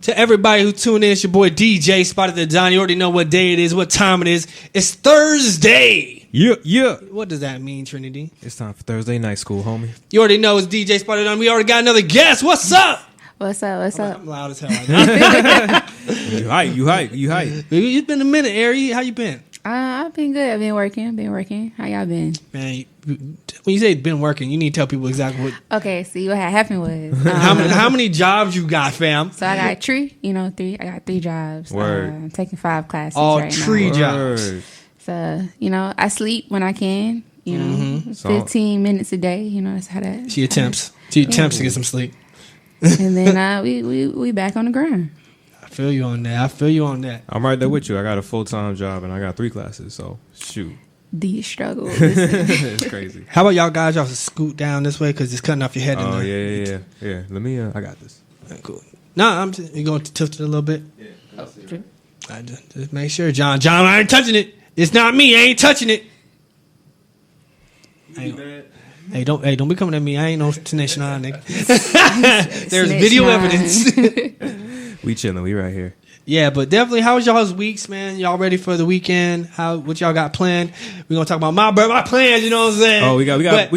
To everybody who tuned in, it's your boy DJ Spotted the Don. You already know what day it is, what time it is. It's Thursday. Yeah. What does that mean, Trinity? It's time for Thursday night school, homie. You already know it's DJ Spotted the Don. We already got another guest. What's up? What's up? I'm loud as hell right now. You hype. It's been a minute, Ari. How you been? I've been good. I've been working. How y'all been? Man, when you say been working, you need to tell people exactly what. Okay, see what happened was How many jobs you got, fam? So I got three. I got 3 jobs. Word. I'm taking 5 classes All right three now. jobs. So I sleep when I can. 15 minutes a day. That's how that. She attempts. To get some sleep. And then we back on the grind. I feel you on that. I'm right there with you. I got a full-time job and I got 3 classes, so shoot. These struggles. It's crazy. How about y'all guys? Y'all scoot down this way because it's cutting off your head. Oh, yeah. Let me, I got this. Right, cool. No, you going to tilt it a little bit? Yeah. I'll see, right? I just make sure, John, I ain't touching it. It's not me. I ain't touching it. Hey, don't be coming at me. I ain't no 6ix9ine, nigga. There's video evidence. We chilling. We right here. Yeah, but definitely, how was y'all's weeks, man? Y'all ready for the weekend? What y'all got planned? We're gonna talk about my plans. You know what I'm saying? Oh, we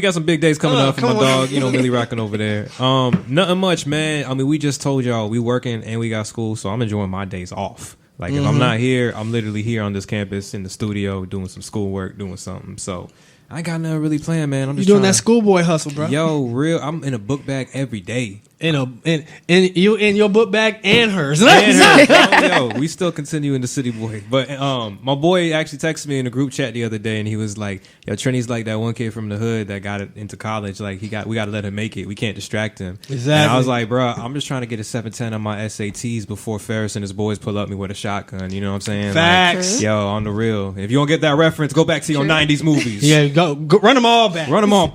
got some big days coming up for my dog. Millie rocking over there. Nothing much, man. I mean, we just told y'all we working and we got school, so I'm enjoying my days off. Like if I'm not here, I'm literally here on this campus in the studio doing some schoolwork, doing something. So I ain't got nothing really planned, man. I'm just doing that schoolboy hustle, bro. Yo, I'm in a book bag every day. You in your book bag and hers. Yo, we still continuing the city boy. But my boy actually texted me in a group chat the other day, and he was like, "Yo, Trini's like that one kid from the hood that got it into college. Like we got to let him make it. We can't distract him." Exactly. And I was like, "Bro, I'm just trying to get a 710 on my SATs before Ferris and his boys pull up me with a shotgun." You know what I'm saying? Facts. Like, yo, on the real. If you don't get that reference, go back to your 90s movies. Yeah, go run them all back. Run them all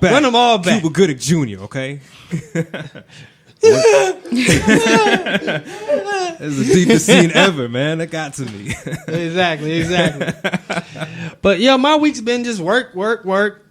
back. Cuba Gooding Jr. Okay. It's the deepest scene ever, man. That got to me. Exactly. But yeah, my week's been just work,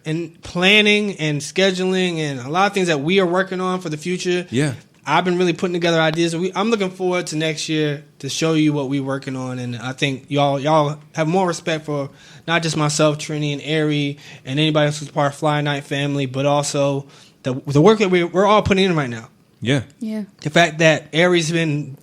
and planning and scheduling and a lot of things that we are working on for the future. Yeah. I've been really putting together ideas. I'm looking forward to next year to show you what we're working on, and I think y'all have more respect for not just myself, Trini, and Ari, and anybody else who's part of Fly Night family, but also the work that we're all putting in right now. Yeah. The fact that Ari's been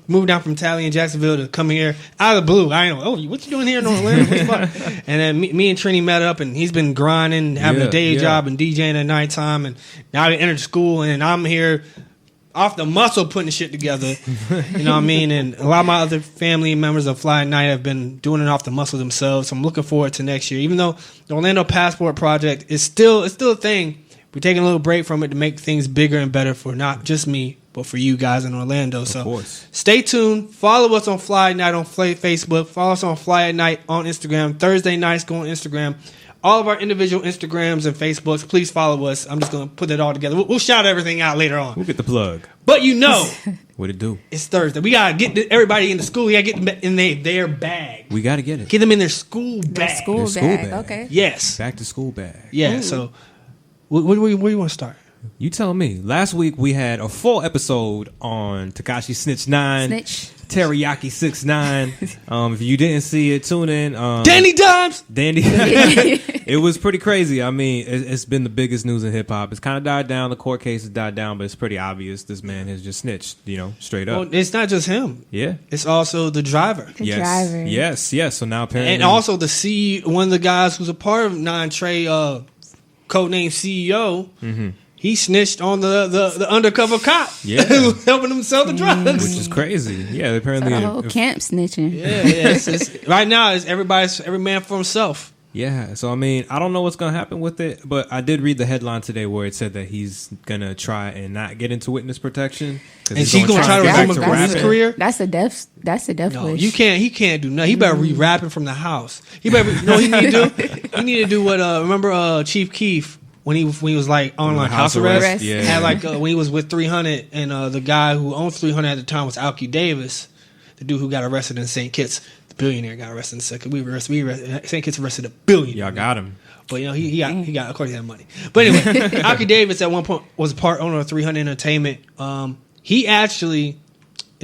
moving down from Tally in Jacksonville to come here out of the blue. I know. Oh, what you doing here in Orlando? And then me and Trini met up, and he's been grinding, having a day job and DJing at nighttime, and now he entered school, and I'm here off the muscle putting shit together. You know what I mean? And a lot of my other family members of Fly Night have been doing it off the muscle themselves. So I'm looking forward to next year. Even though the Orlando Passport Project is still a thing, we're taking a little break from it to make things bigger and better for not just me, but for you guys in Orlando. Of course. Stay tuned. Follow us on Fly Night on Facebook. Follow us on Fly at Night on Instagram. Thursday nights go on Instagram. All of our individual Instagrams and Facebooks, please follow us. I'm just going to put it all together. We'll shout everything out later on. We'll get the plug. But what it do? It's Thursday. We got to get everybody into school. We got to get them in their bag. We got to get it. Get them in their school bag. School bag. Okay. Yes. Back to school bag. Yeah. Ooh. So where do you want to start? You tell me. Last week we had a full episode on Tekashi 6ix9ine. Teriyaki 6ix9ine. If you didn't see it, tune in. Danny Dimes. It was pretty crazy. I mean, it's been the biggest news in hip hop. It's kind of died down. The court case has died down, but it's pretty obvious this man has just snitched. Straight up. Well, it's not just him. Yeah. It's also the driver. Yes. So now apparently, and also one of the guys who's a part of Nine Trey, codename CEO. Mm-hmm. He snitched on the undercover cop who was helping him sell the drugs. Which is crazy. Yeah, apparently. So the whole camp snitching. Yeah. It's right now, it's every man for himself. Yeah, so I mean, I don't know what's going to happen with it, but I did read the headline today where it said that he's going to try and not get into witness protection. And she's going to try to resume his career? That's a death wish. He can't do nothing. He better re-rapping from the house. He better, he need to do? He need to do what, remember Chief Keef? When he was like on like house arrest, had like when he was with 300, and the guy who owned 300 at the time was Alki Davis, the dude who got arrested in St. Kitts, the billionaire got arrested in St. Kitts arrested a billionaire. Y'all got him, but he got of course he had money. But anyway, Alki Davis at one point was part owner of 300 Entertainment. He actually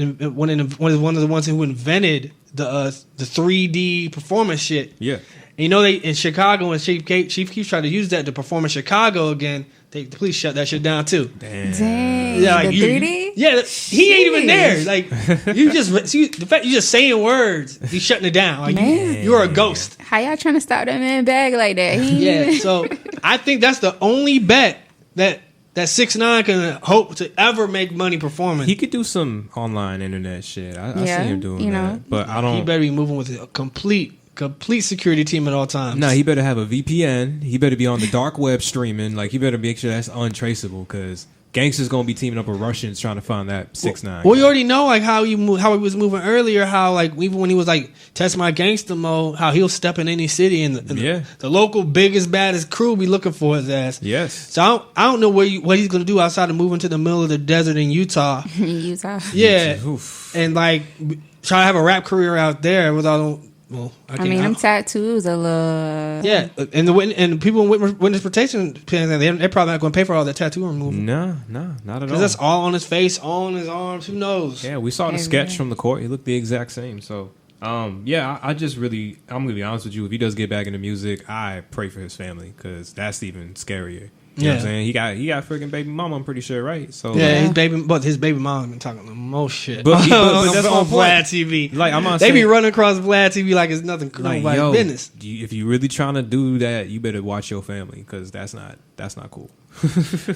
one of the ones who invented the 3D performance shit. Yeah. And you know, they in Chicago, when Chief Keef tried to use that to perform in Chicago again, the police shut that shit down too. Dang. Yeah, like the 3D? Yeah, he ain't even there. Like, the fact you just saying words, he's shutting it down. Like, you're a ghost. How y'all trying to stop that man bag like that? So I think that's the only bet that 6ix9ine can hope to ever make money performing. He could do some online internet shit. I see him doing that. But I don't. He better be moving with a complete security team at all times. No, he better have a VPN. He better be on the dark web streaming. Like, he better make sure that's untraceable, because gangsters gonna be teaming up with Russians trying to find that 6ix9ine. Well, you already know like how he was moving earlier. How like even when he was like test my gangster mode, how he'll step in any city and the local biggest baddest crew be looking for his ass. Yes. So I don't know what he's gonna do outside of moving to the middle of the desert in Utah. Yeah. Oof. And like try to have a rap career out there without. Well, them tattoos a little. Yeah, and people in witness protection, they're probably not going to pay for all that tattoo removal. No, not at all. Because that's all on his face, all on his arms. Who knows? Yeah, we saw the sketch from the court. He looked the exact same. So, I just really, I'm going to be honest with you. If he does get back into music, I pray for his family, because that's even scarier. You know what I'm saying? He got freaking baby mama, I'm pretty sure, right? So his baby mom been talking the most shit. But that's on Vlad TV. Like they be running across Vlad TV like it's nothing, like, nobody's business. If you really trying to do that, you better watch your family, because that's not cool.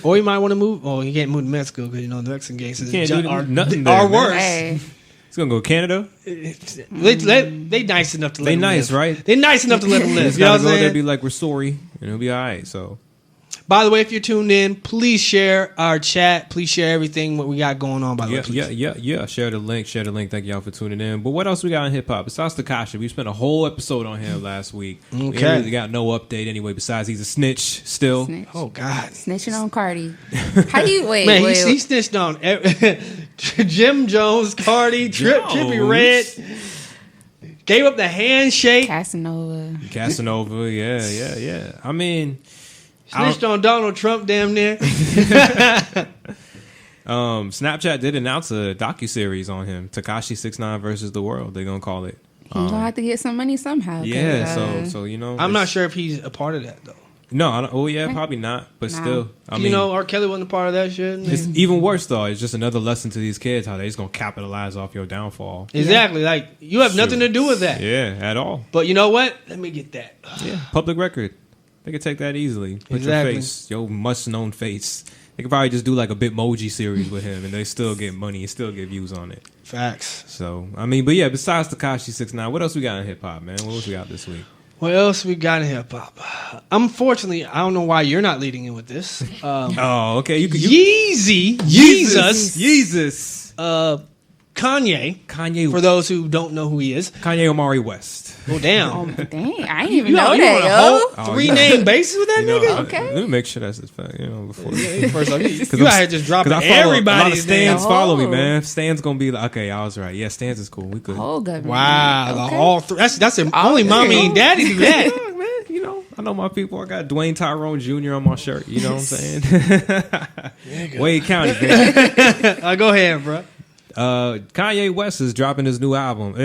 Or you might want to move. Oh, you can't move to Mexico because the Mexican gangsters nothing are there, worse. Hey. He's gonna go to Canada. They nice enough to let him live. Right? They nice enough to let him live. He's gotta go there, be like, we're sorry, and it'll be all right. So. By the way, if you're tuned in, please share our chat. Please share everything what we got going on. By the way, please. Yeah. Share the link. Thank y'all for tuning in. But what else we got in hip hop besides Tekashi? We spent a whole episode on him last week. Okay, we really got no update anyway. Besides, he's a snitch still. Oh God, snitching on Cardi. How you wait? Man, he snitched on Jim Jones, Cardi, Trippie Redd. Gave up the handshake. Casanova. Yeah. I mean. Snitched on Donald Trump damn near. Snapchat did announce a docuseries on him. Tekashi 6ix9ine versus the world, they're going to call it. He's going to have to get some money somehow. Yeah, so you know. I'm not sure if he's a part of that, though. No, I don't, probably not, but still. I mean, R. Kelly wasn't a part of that shit. It's even worse, though. It's just another lesson to these kids how they just going to capitalize off your downfall. Exactly. Like, you have nothing to do with that. Yeah, at all. But you know what? Let me get that. Yeah, public record. They could take that easily. Put your face, your much-known face. They could probably just do like a Bitmoji series with him, and they still get money and still get views on it. Facts. So, I mean, but yeah, besides Tekashi 6ix9ine, what else we got in hip-hop, man? What else we got this week? What else we got in hip-hop? Unfortunately, I don't know why you're not leading in with this. Oh, okay. Yeezus. Kanye. For those who don't know who he is. Kanye Omari West. Well, damn. Dang, I didn't even know that, yo. Three-name basis with that nigga? Okay. Let me make sure that's his fact, before. First off, you out here just dropping everybody's a lot of Stans name. follow me, man. Stans gonna be like, okay, I was right. Yeah, Stans is cool. We good. Whole government. Wow. Okay. All three. That's only mommy and daddy do that. Yeah, man, I know my people. I got Dwayne Tyrone Jr. on my shirt. You know what I'm saying? Wade County, baby. Go ahead, bro. Kanye West is dropping his new album.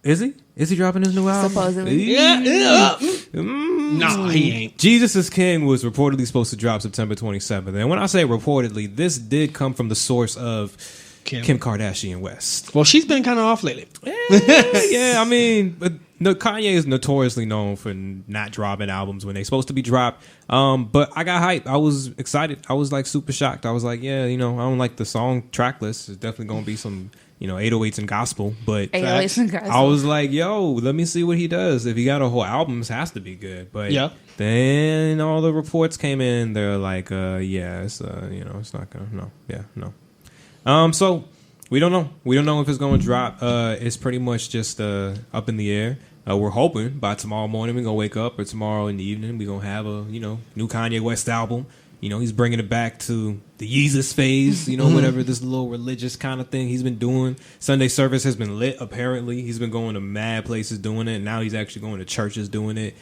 Is he? Is he dropping his new album? Supposedly. Yeah. No, he ain't. Jesus is King was reportedly supposed to drop September 27th. And when I say reportedly, this did come from the source of Kim Kardashian West. Well, she's been kind of off lately. Yeah, I mean, Kanye is notoriously known for not dropping albums when they're supposed to be dropped. But I got hyped. I was excited. I was like super shocked. I was like, yeah, I don't like the song track list. There's definitely going to be some, 808s and gospel. But 808s and gospel. I was like, yo, let me see what he does. If he got a whole album, it has to be good. But then all the reports came in. They're like, it's not going to, no. So we don't know. We don't know if it's going to drop. It's pretty much just up in the air. We're hoping by tomorrow morning we're going to wake up, or tomorrow in the evening we're going to have a, new Kanye West album. He's bringing it back to the Yeezus phase, whatever this little religious kind of thing he's been doing. Sunday service has been lit, apparently. He's been going to mad places doing it, and now he's actually going to churches doing it.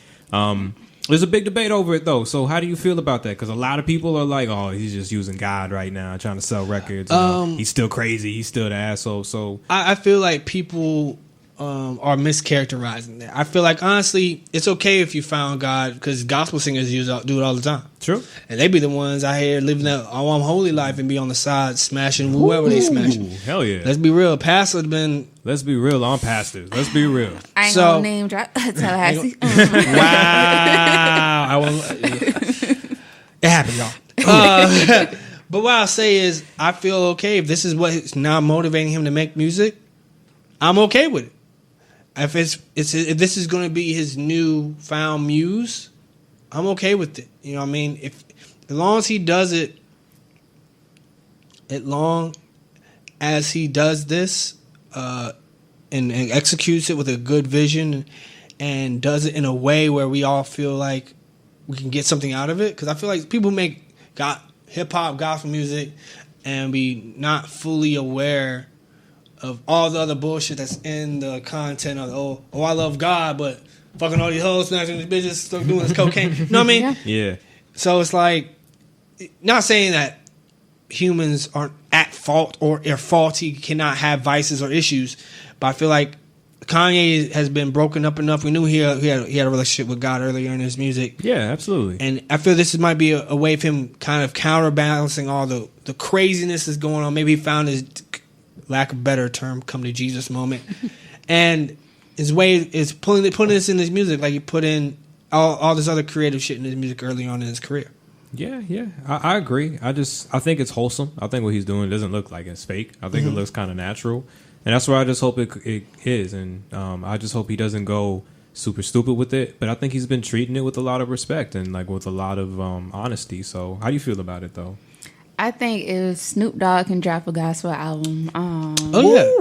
There's a big debate over it, though. So how do you feel about that? Because a lot of people are like, oh, he's just using God right now, trying to sell records. He's still crazy. He's still the asshole. So I feel like people are mischaracterizing that. I feel like, honestly, it's okay if you found God, because gospel singers do it all the time. True. And they be the ones out here living that unholy life and be on the side smashing whoever they smashing. Hell yeah. Let's be real. Pastors been... Let's be real on pastors. Let's be real. I ain't gonna name drop Tallahassee. Wow. It happened, y'all. But what I'll say is, I feel okay if this is what's now motivating him to make music. I'm okay with it. If if this is going to be his new found muse, I'm okay with it. You know what I mean? As long as he does it, as long as he does this and executes it with a good vision and does it in a way where we all feel like we can get something out of it. Because I feel like people make hip-hop, gospel music and be not fully aware of all the other bullshit that's in the content of, I love God, but fucking all these hoes, snatching these bitches, still doing this cocaine. You know what I mean? Yeah. So it's like, not saying that humans aren't at fault or are faulty, cannot have vices or issues, but I feel like Kanye has been broken up enough. We knew he had a relationship with God earlier in his music. Yeah, absolutely. And I feel this might be a way of him kind of counterbalancing all the craziness that's going on. Maybe he found his, lack of better term, come to Jesus moment. And his way is putting this in his music like he put in all this other creative shit in his music early on in his career. Yeah. I agree. I think it's wholesome. I think what he's doing doesn't look like it's fake. I think it looks kind of natural. And that's why I just hope it is. And I just hope he doesn't go super stupid with it. But I think he's been treating it with a lot of respect and like with a lot of honesty. So how do you feel about it, though? I think if Snoop Dogg can drop a gospel album,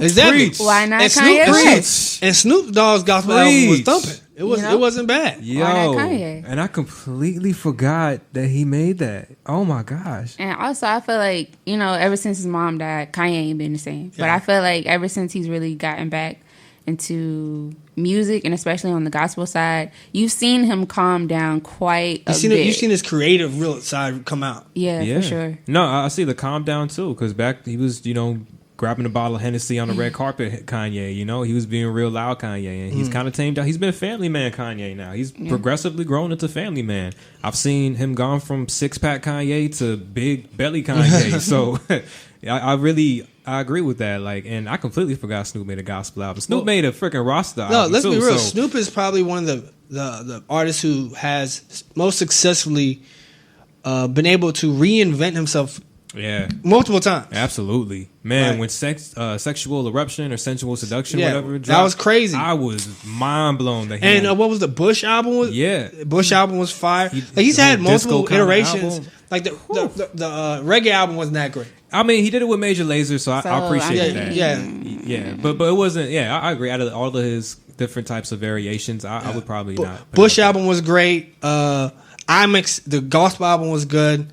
exactly. Why not and Kanye? And Snoop Dogg's gospel album was thumping. It wasn't bad. Yo, why not Kanye? And I completely forgot that he made that. Oh my gosh. And also, I feel like, ever since his mom died, Kanye ain't been the same. Yeah. But I feel like ever since he's really gotten back into music, and especially on the gospel side, you've seen him calm down quite a bit. You've seen his creative real side come out. Yeah, for sure. No, I see the calm down too, because back he was, grabbing a bottle of Hennessy on the red carpet, Kanye, he was being real loud, Kanye, and he's kind of tamed down. He's been a family man, Kanye, now. He's progressively grown into family man. I've seen him gone from six-pack Kanye to big belly Kanye, so I agree with that. And I completely forgot Snoop made a gospel album. Snoop made a freaking roster album. No, let's be real. Snoop is probably one of the artists who has most successfully been able to reinvent himself. Yeah, multiple times. Absolutely, man. Right. When sexual eruption or sensual seduction, whatever, dropped, that was crazy. I was mind blown. What was the Bush album? Bush album was fire. He's had multiple iterations. Like the reggae album wasn't that great. I mean, he did it with Major Lazer, so I appreciate that. Yeah. But it wasn't. Yeah, I agree. Out of all of his different types of variations, I would probably not. Bush album was great. The gospel album was good.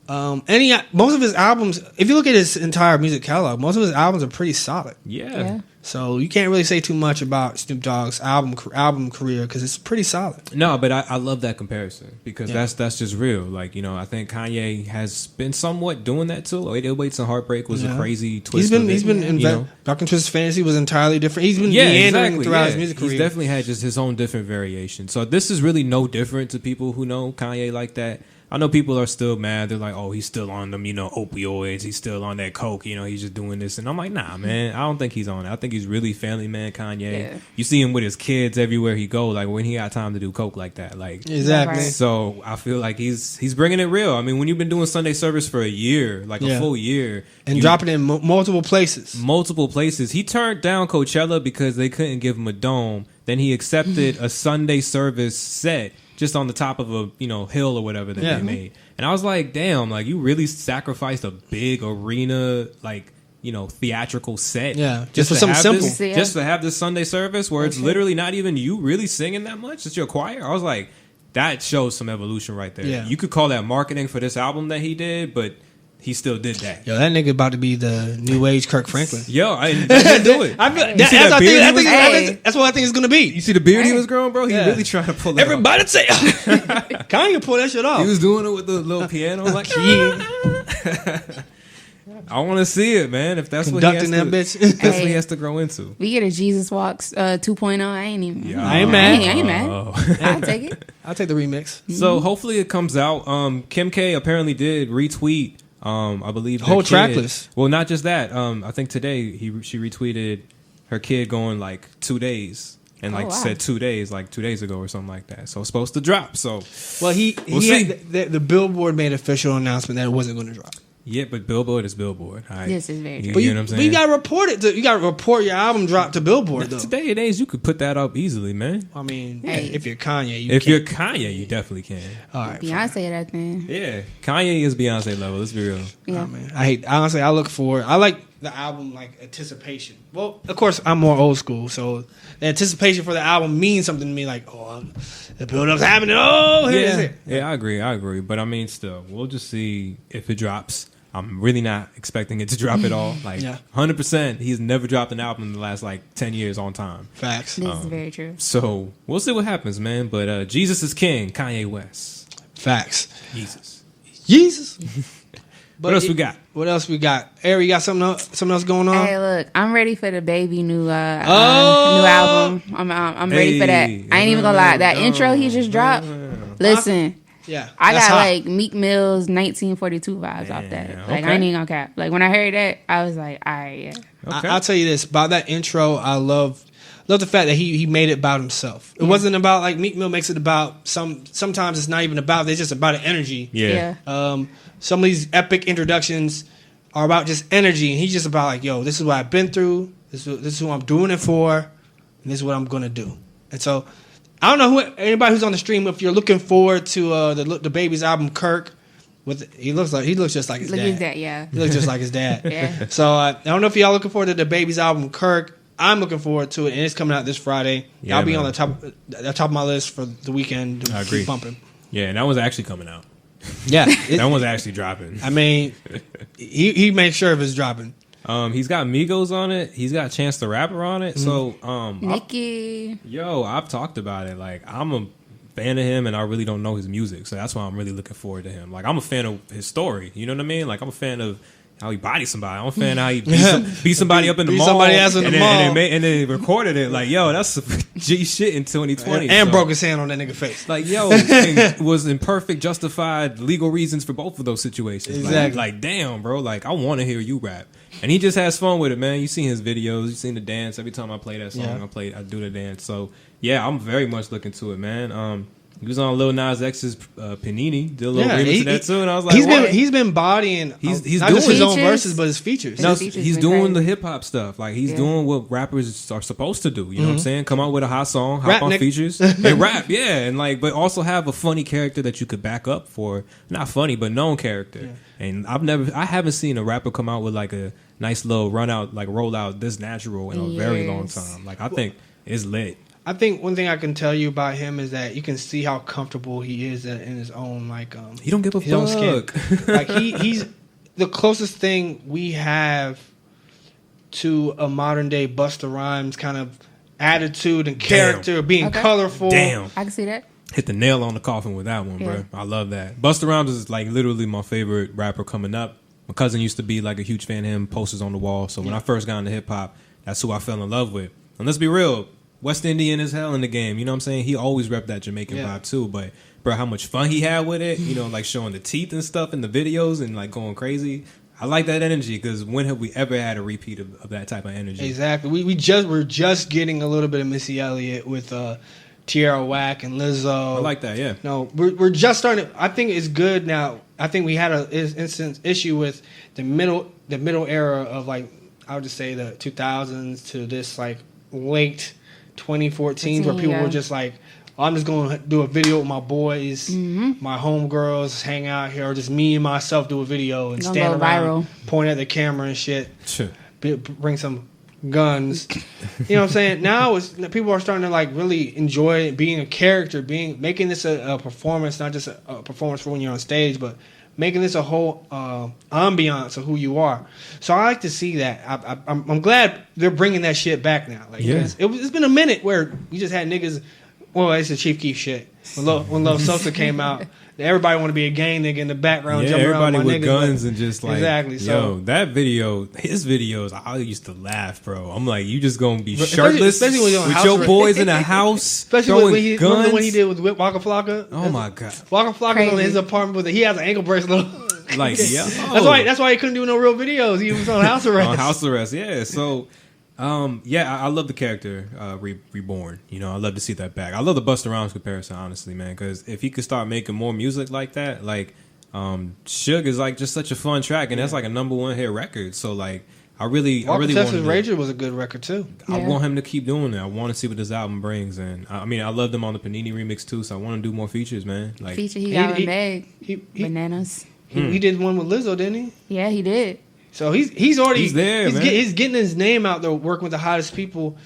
Most of his albums, if you look at his entire music catalog, most of his albums are pretty solid. Yeah. So you can't really say too much about Snoop Dogg's album career because it's pretty solid. No, but I love that comparison because that's just real. I think Kanye has been somewhat doing that too. 808s and Heartbreak was a crazy twist. He's been Dark and Twisted Fantasy was entirely different. He's been meandering throughout his music career. He's definitely had just his own different variations. So this is really no different to people who know Kanye like that. I know people are still mad. They're like, oh, he's still on them, opioids. He's still on that coke. He's just doing this. And I'm like, nah, man. I don't think he's on it. I think he's really family man Kanye. Yeah. You see him with his kids everywhere he go. Like, when he got time to do coke like that. Exactly. So I feel like he's bringing it real. I mean, when you've been doing Sunday service for a year, a full year. And dropping it in multiple places. Multiple places. He turned down Coachella because they couldn't give him a dome. Then he accepted a Sunday service set just on the top of a hill or whatever that they made. And I was like, damn, you really sacrificed a big arena theatrical set just for something simple. Just to have this Sunday service where it's literally not even you really singing that much, it's your choir. I was like, that shows some evolution right there. You could call that marketing for this album that he did, but he still did that. Yo, that nigga about to be the new age Kirk Franklin. Yo, I didn't do it. That's what I think it's gonna be. You see the beard he was growing, bro? He really trying to pull it Everybody say Kanye pull that shit off. He was doing it with the little piano like I want to see it, man. If that's conducting what he has to, that's what he has to grow into. We get a Jesus Walks 2.0. I ain't even. Yeah. I ain't mad. I ain't mad. I'll take it. I'll take the remix. So hopefully it comes out. Kim K apparently did retweet. I believe the whole track list. Well, not just that. I think today she retweeted her kid going like 2 days. And said 2 days, like 2 days ago or something like that. So it's supposed to drop. So well, we'll see. The Billboard made an official announcement that it wasn't going to drop. Yeah, but Billboard is Billboard. Right? This is very true. You know what I'm saying? But you got to report it. You got to report your album drop to Billboard, though. Today and age, you could put that up easily, man. I mean, if you're Kanye, you're Kanye, you definitely can. All right, Beyonce, that thing. Yeah, Kanye is Beyonce level. Let's be real. Yeah, man. Honestly, I look forward. I like the album like anticipation. Well, of course, I'm more old school, so the anticipation for the album means something to me. Like, the build-up's happening. Oh, here's it. Yeah, I agree. But I mean, still, we'll just see if it drops. I'm really not expecting it to drop at all. Like 100%, he's never dropped an album in the last like 10 years on time. Facts. This is very true. So we'll see what happens, man. But Jesus is King, Kanye West. Facts. Jesus. What else we got? What else we got? Ari, you got something else going on? Hey, look, I'm ready for the Baby new album. I'm ready for that. I ain't even gonna lie. That intro he just dropped. Listen. Yeah, I got like Meek Mill's 1942 vibes off that. Like, I ain't even gonna cap. Like, when I heard that, I was like, all right, yeah. Okay. I'll tell you this about that intro. I love the fact that he made it about himself. It wasn't about like Meek Mill makes it about sometimes it's not even about. It's just about an energy. Yeah. Some of these epic introductions are about just energy, and he's just about like, yo, this is what I've been through. This is who I'm doing it for, and this is what I'm gonna do. And so. I don't know anybody who's on the stream. If you're looking forward to the Baby's album, Kirk, he looks just like his dad. Yeah. He looks just like his dad. Yeah. So I don't know if y'all looking forward to the Baby's album, Kirk. I'm looking forward to it, and it's coming out this Friday. Yeah, I'll be on the top of my list for the weekend. I agree. Keep pumping. Yeah, and that one's actually coming out. Yeah, that one's actually dropping. I mean, he made sure of it's dropping. He's got Migos on it. He's got Chance the Rapper on it. So, Nicki. I've talked about it. Like, I'm a fan of him, and I really don't know his music. So that's why I'm really looking forward to him. Like, I'm a fan of his story. You know what I mean? Like, I'm a fan of how he bodied somebody. I'm a fan of how he beat somebody up in the mall. Somebody else in the mall. And they recorded it. Like, yo, that's some G shit in 2020. And broke his hand on that nigga face. Like, yo, it was in perfect, justified legal reasons for both of those situations. Exactly. Like, damn, bro. Like, I want to hear you rap. And he just has fun with it, man. You seen his videos. You seen the dance. Every time I play that song, I do the dance. So, yeah, I'm very much looking to it, man. He was on Lil Nas X's Panini. Did a little remix of that, too. And I was like, he's been bodying he's not doing just his own verses, but his features. No, he's doing the hip-hop stuff. Like, he's doing what rappers are supposed to do. You know what I'm saying? Come out with a hot song, hop on features, and rap, yeah. And, like, but also have a funny character that you could back up for. Not funny, but known character. Yeah. And I haven't seen a rapper come out with, like, a nice little roll out this natural in a very long time. Like, I think it's lit. I think one thing I can tell you about him is that you can see how comfortable he is in his own he don't give a fuck. Skin. Like he's the closest thing we have to a modern day Busta Rhymes kind of attitude and character, being colorful. Damn, I can see that. Hit the nail on the coffin with that one, bro. I love that. Busta Rhymes is like literally my favorite rapper coming up. My cousin used to be like a huge fan of him, posters on the wall. So when I first got into hip hop, that's who I fell in love with. And let's be real. West Indian as hell in the game, you know what I'm saying? He always repped that Jamaican vibe too, but bro, how much fun he had with it, you know, like showing the teeth and stuff in the videos and like going crazy. I like that energy because when have we ever had a repeat of that type of energy? Exactly. We're just getting a little bit of Missy Elliott with Tierra Whack and Lizzo. I like that, yeah. No, we're just starting. I think it's good now. I think we had an issue with the middle era of like I would just say the 2000s to this like late 2014 where people were just like, I'm just going to do a video with my boys, my homegirls, hang out here, or just me and myself do a video and stand around, point at the camera and shit, bring some guns. You know what I'm saying? Now people are starting to like really enjoy being a character, making this a performance, not just a performance for when you're on stage, but making this a whole ambiance of who you are. So I like to see that. I'm glad they're bringing that shit back now. Like, it's been a minute where you just had niggas. Well, it's the Chief Keef shit. When Lil Sosa came out, everybody want to be a gang nigga in the background, jumping around everybody with niggas, guns and just like exactly. So that video, his videos, I used to laugh, bro. I'm like, you just gonna be shirtless especially when you're with your boys in a house, especially when he guns. When he did with Waka Flocka. Oh my god, Waka Flocka on his apartment with he has an ankle bracelet. Like that's why he couldn't do no real videos. He was on house arrest. On house arrest, yeah. So. I love the character Reborn. You know, I love to see that back. I love the Busta Rhymes comparison, honestly, man. Because if he could start making more music like that, like Suge is like just such a fun track, and that's like a #1 hit record. So like, I really Texas Ranger was a good record too. I want him to keep doing it. I want to see what this album brings, and I mean, I loved him on the Panini remix too. So I want to do more features, man. Like feature he got with Meg, Bananas. He did one with Lizzo, didn't he? Yeah, he did. So he's already there, man. He's getting his name out there, working with the hottest people.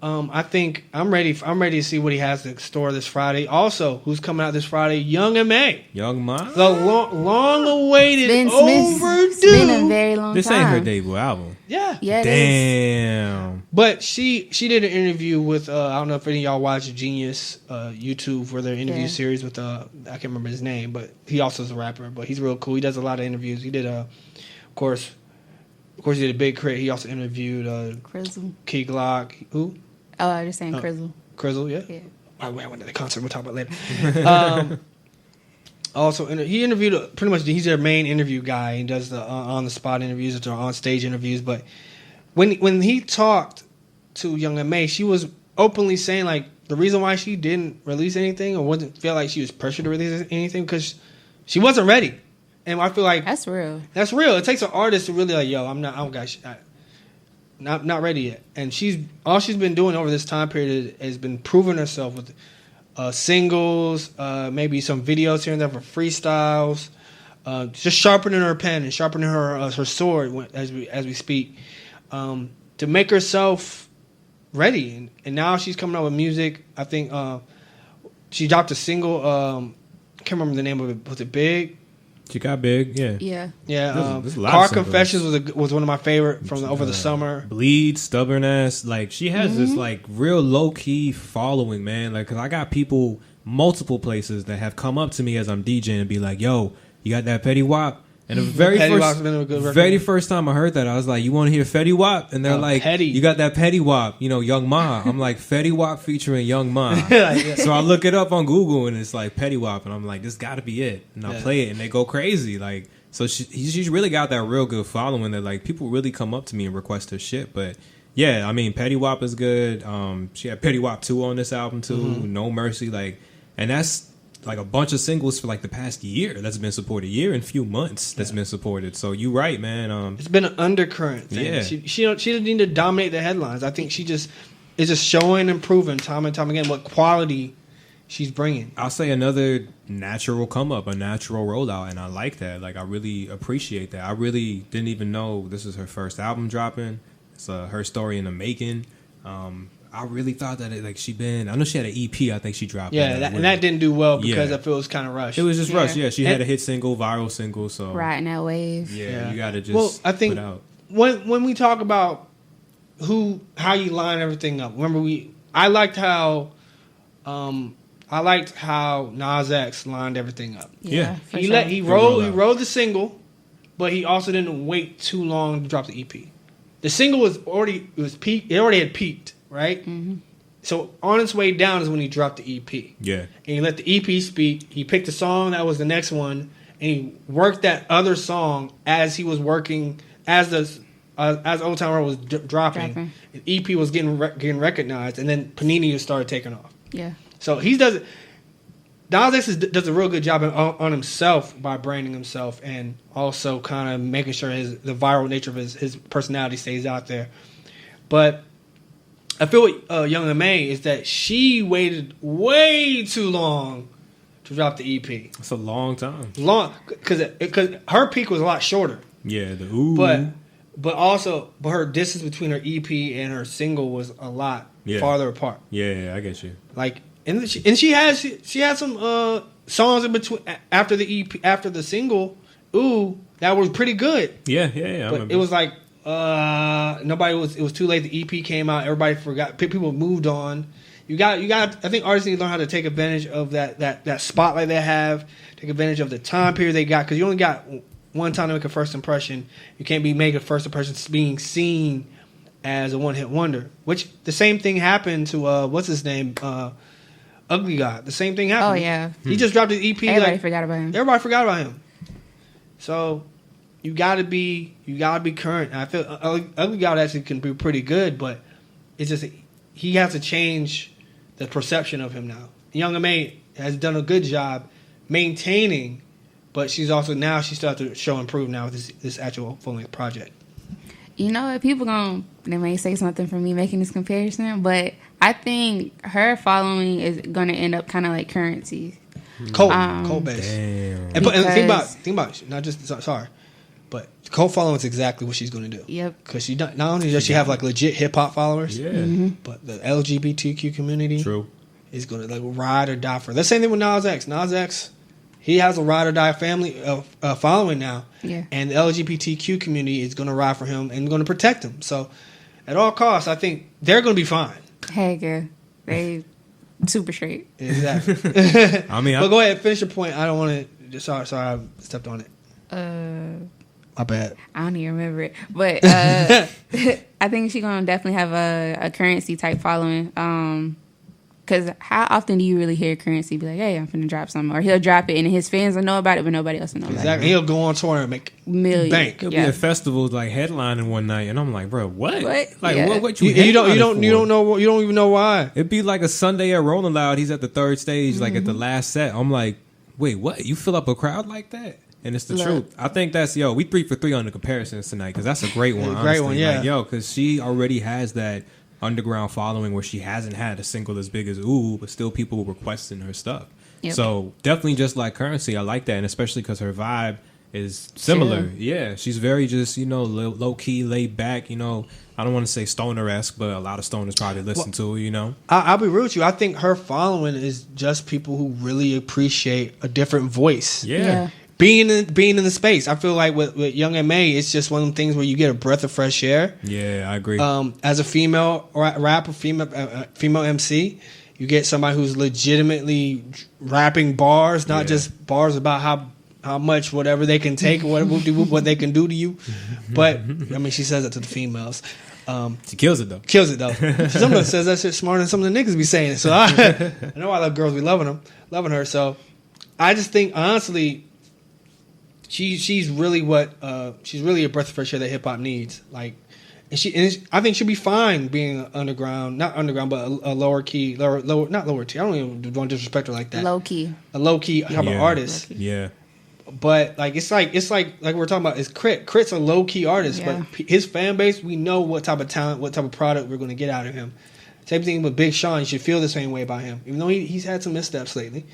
I think I'm ready to see what he has to store this Friday. Also, who's coming out this Friday? Young M.A. Young Ma, the long awaited, overdue. It's been a very long time. This ain't her debut album. Yeah. Damn. But she did an interview with I don't know if any of y'all watch Genius YouTube for their interview series with I can't remember his name, but he also is a rapper. But he's real cool. He does a lot of interviews. He did of course, he did a Big Crit. He also interviewed Crizzle. Key Glock. Who? Oh, I was just saying Crizzle. Crizzle, yeah. Yeah. I went to the concert. We'll talk about it later. Also, he interviewed pretty much. He's their main interview guy. He does the on the spot interviews or on stage interviews. But when he talked to Young M.A., she was openly saying like the reason why she didn't release anything or wasn't feel like she was pressured to release anything because she wasn't ready. And I feel like that's real. That's real. It takes an artist to really like, yo, I don't got not ready yet. And she's been doing over this time period has been proving herself with singles, maybe some videos here and there for freestyles, just sharpening her pen and sharpening her sword as we speak, to make herself ready. And now she's coming out with music. I think she dropped a single. I can't remember the name of it. Was it Big? She got big, yeah. There's Car Confessions was one of my favorite from over the summer. Bleed, Stubborn Ass, like she has this like real low key following, man. Like, cause I got people multiple places that have come up to me as I'm DJing and be like, "Yo, you got that Fetty Wap?" And the very first time I heard that, I was like, "You want to hear Fetty Wap?" And they're like, Petty. "You got that Petty Wap?" You know, Young Ma. I'm like, Fetty Wap featuring Young Ma. So I look it up on Google and it's like Petty Wap, and I'm like, this got to be it. And I play it, and they go crazy. Like, so she's really got that real good following that like people really come up to me and request her shit. But yeah, I mean, Petty Wap is good. She had Petty Wap 2 on this album too. No Mercy, like, and that's like a bunch of singles for like the past year that's been supported, year and few months that's been supported. So you right, man. It's been an undercurrent thing. Yeah. She doesn't need to dominate the headlines. I think she just is just showing and proving time and time again what quality she's bringing. I'll say another natural come up, a natural rollout, and I like that. Like, I really appreciate that. I really didn't even know this is her first album dropping. It's her story in the making. I really thought that I know she had an EP. I think she dropped. Yeah, and that didn't do well because I feel it was kind of rushed. It was just rushed. Yeah, she had a hit single, viral single. So riding that wave. Yeah, you got to just. I think put out. when we talk about how you line everything up. Remember, I liked how Nas X lined everything up. Yeah. He rode the single, but he also didn't wait too long to drop the EP. The single was already peaked. It already had peaked. Right? Mm-hmm. So on its way down is when he dropped the EP. Yeah. And he let the EP speak. He picked a song that was the next one, and he worked that other song as he was working, as Old Town Road was dropping. The EP was getting recognized, and then Panini just started taking off. Yeah. So Nas X does a real good job on himself by branding himself and also kind of making sure the viral nature of his personality stays out there. But I feel what Young M.A. is that she waited way too long to drop the EP. It's a long time. Because her peak was a lot shorter. Yeah, but her distance between her EP and her single was a lot farther apart. Yeah, I get you. Like, and she had some songs in between after the EP, after the single Ooh, that was pretty good. Yeah. But it was like nobody was. It was too late. The EP came out. Everybody forgot. People moved on. You got. I think artists need to learn how to take advantage of that spotlight they have. Take advantage of the time period they got, because you only got one time to make a first impression. You can't be making a first impression being seen as a one-hit wonder. Which the same thing happened to what's his name, Ugly God. The same thing happened. Oh yeah, he just dropped his EP. Everybody forgot about him. Everybody forgot about him. So you gotta be current. And I feel Ugly God actually can be pretty good, but it's just he has to change the perception of him now. Young M.A. has done a good job maintaining, but she's starting to show improve now with this actual full-length project. You know what? People they may say something for me making this comparison, but I think her following is going to end up kind of like Currency. Cold base. Damn. And think about it, not just sorry, but Cole following is exactly what she's going to do. Yep. Because she not only does she have like legit hip hop followers, but the LGBTQ community is going to like ride or die for her. The same thing with Nas X. Nas X, he has a ride or die family following now, and the LGBTQ community is going to ride for him and going to protect him. So, at all costs, I think they're going to be fine. Heck yeah, they super straight. Exactly. I mean, but go ahead, finish your point. I don't want to. Sorry, I stepped on it. My bad. I don't even remember it, but I think she's gonna definitely have a Currency type following. Because how often do you really hear Currency be like, "Hey, I'm finna drop something," or he'll drop it and his fans will know about it, but nobody else will know about it. Exactly. He'll go on tour and make millions. Bank. He'll be at festivals like headlining one night, and I'm like, bro, what? Like, what you don't know. You don't even know why. It'd be like a Sunday at Rolling Loud. He's at the third stage, like at the last set. I'm like, wait, what? You fill up a crowd like that? And it's the truth. I think that's we 3 for 3 on the comparisons tonight, because that's a great one. Great one, yeah. Like, because she already has that underground following where she hasn't had a single as big as Ooh, but still people requesting her stuff. Yep. So definitely just like Currency, I like that, and especially because her vibe is similar. Yeah, she's very just low key, laid back. I don't want to say stoner-esque, but a lot of stoners probably listen to. I'll be real with you. I think her following is just people who really appreciate a different voice. Yeah. Being in the space, I feel like with Young M.A., it's just one of them things where you get a breath of fresh air. Yeah, I agree. As a female rapper, female MC, you get somebody who's legitimately rapping bars, not just bars about how much whatever they can take, what they can do to you. But I mean, she says it to the females. She kills it though. She sometimes says that shit smarter than some of the niggas be saying. So I know I love girls. We loving her. So I just think honestly, she's really she's really a breath of fresh air that hip hop needs. Like, I think she'll be fine being not underground, but a lower key, not lower tier. I don't even want to disrespect her like that. Low key, a low key type of artist. Yeah. But like it's like we're talking about is Crit. Crit's a low key artist, but his fan base, we know what type of talent, what type of product we're going to get out of him. Same thing with Big Sean. You should feel the same way about him, even though he's had some missteps lately.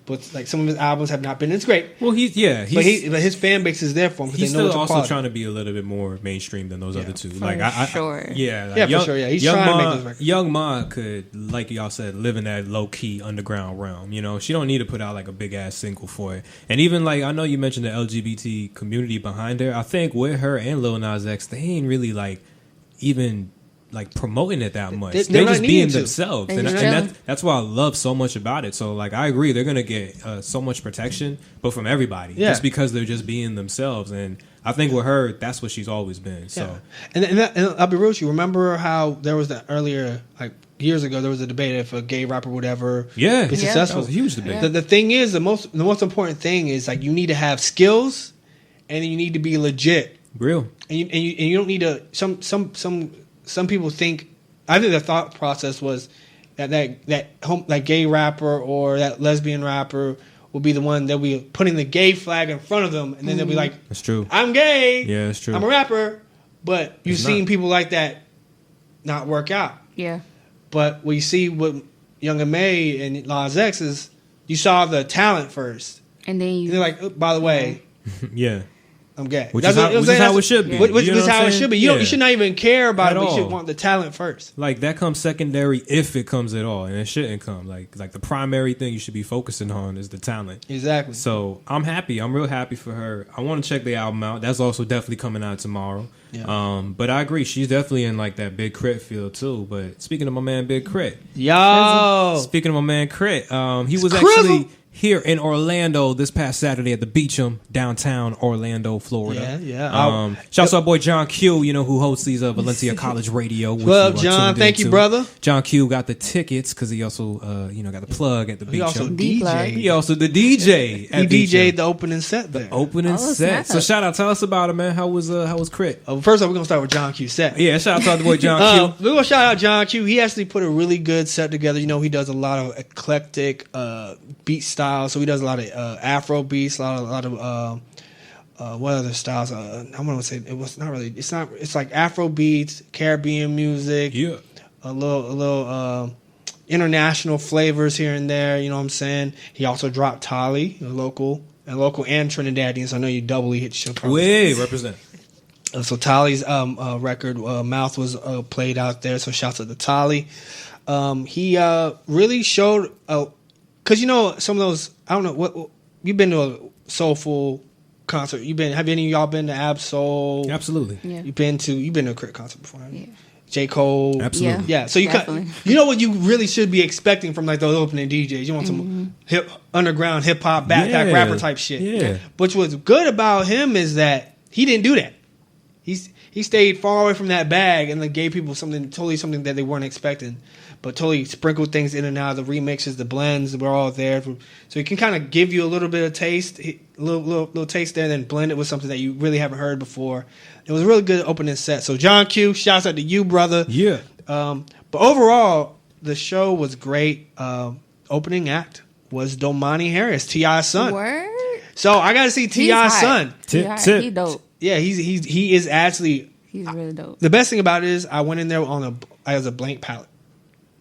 But like some of his albums have not been as great. Well, but his fan base is there for him. He's still also trying to be a little bit more mainstream than those other two. For sure. For sure. Yeah, he's trying to make those records. Young Ma could, like y'all said, live in that low key underground realm. She don't need to put out like a big ass single for it. And even like I know you mentioned the LGBT community behind her. I think with her and Lil Nas X, they ain't really like even like promoting it that much. They're just being themselves, and that's why I love so much about it. So like I agree, they're gonna get so much protection, but from everybody, just because they're just being themselves. And I think with her, that's what she's always been. So and I'll be real with you. Remember how there was that earlier, like years ago, there was a debate if a gay rapper would ever be successful. That was a huge debate. The thing is, the most important thing is like you need to have skills, and you need to be legit, real, and you don't need to Some people think, I think the thought process was that gay rapper or that lesbian rapper will be the one that will be putting the gay flag in front of them, and then they'll be like, "That's true. I'm gay. Yeah, that's true. I'm a rapper." But you've seen people like that not work out. Yeah. But what you see with Young M.A. and Nas X is you saw the talent first, and then they're like, oh, by the way, I'm gay. Which is how it should be. Which is how it should be. You should not even care about it. At You should all. want the talent first. Like that comes secondary if it comes at all, and it shouldn't come. Like the primary thing you should be focusing on is the talent. Exactly. So I'm happy. I'm real happy for her. I want to check the album out. That's also definitely coming out tomorrow. Yeah. But I agree. She's definitely in like that Big Crit field too. But speaking of my man Big Crit, speaking of my man Crit, he was actually here in Orlando this past Saturday at the Beecham, downtown Orlando, Florida. Yeah. Shouts to our boy John Q, who hosts these Valencia College Radio. What up, John? Thank you, brother. John Q got the tickets because he also, got the plug at the Beecham. He also DJ. He also the DJ. He DJ'd the opening set there. Set. So shout out, tell us about it, man. How was Crit? First off, we're gonna start with John Q set. Yeah, shout out to our boy John Q. We're gonna shout out John Q. He actually put a really good set together. He does a lot of eclectic beat styles. So he does a lot of Afro beats, a lot of what other styles? I want to say it was not really. It's not. It's like Afro beats, Caribbean music. Yeah. A little international flavors here and there. You know what I'm saying? He also dropped Tali, local and Trinidadian. So I know you doubly hit your show. Way represent. So Tali's record, Mouth, was played out there. So shouts out to Tali. He really showed. Because some of those, I don't know what you've been to a soulful concert. Have any of y'all been to Ab-Soul? Absolutely. Yeah. You've been to a Crit concert before. Yeah. J. Cole. Absolutely. Yeah. So you know what you really should be expecting from like those opening DJs. You want some underground hip hop backpack rapper type shit. Yeah. Which was good about him is that he didn't do that. He stayed far away from that bag and like gave people something that they weren't expecting. But totally sprinkled things in and out. The remixes, the blends were all there. So he can kind of give you a little bit of taste, a little taste there, and then blend it with something that you really haven't heard before. It was a really good opening set. So John Q, shouts out to you, brother. Yeah. But overall, the show was great. Opening act was Domani Harris, T.I.'s son. Word? So I got to see T.I.'s son. He dope. Yeah, he is actually. He's really dope. The best thing about it is I went in there as a blank palette.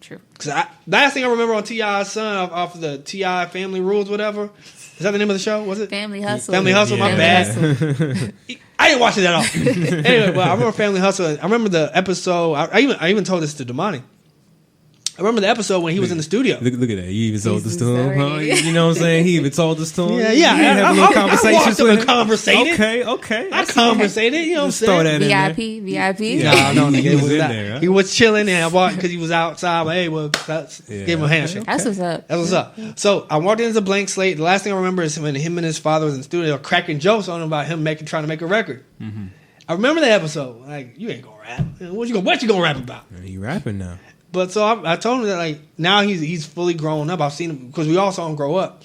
True. Because last thing I remember on T.I.'s son off of the T.I. Family Rules, whatever. Is that the name of the show? Was it? Family Hustle. Family Hustle, my bad. I didn't watch it at all. Anyway, well, I remember Family Hustle. I remember the episode. I even told this to Damani. I remember the episode when he was in the studio. Look at that. You even told this to him, huh? You know what I'm saying? He even told this to him. Yeah. Have a little conversations with him. Conversated. Okay. I conversated. You know what I'm saying? Throw that in there. VIP. No, nigga. He was in there, huh? He was chilling and I walked because he was outside. But hey, gave him a handshake. That's what's up. That's what's up. So I walked in as a blank slate. The last thing I remember is when him and his father was in the studio cracking jokes on him about him trying to make a record. Mm-hmm. I remember that episode. Like, you ain't gonna rap. What you gonna rap about? He rapping now. But so I told him that like now he's fully grown up. I've seen him because we all saw him grow up.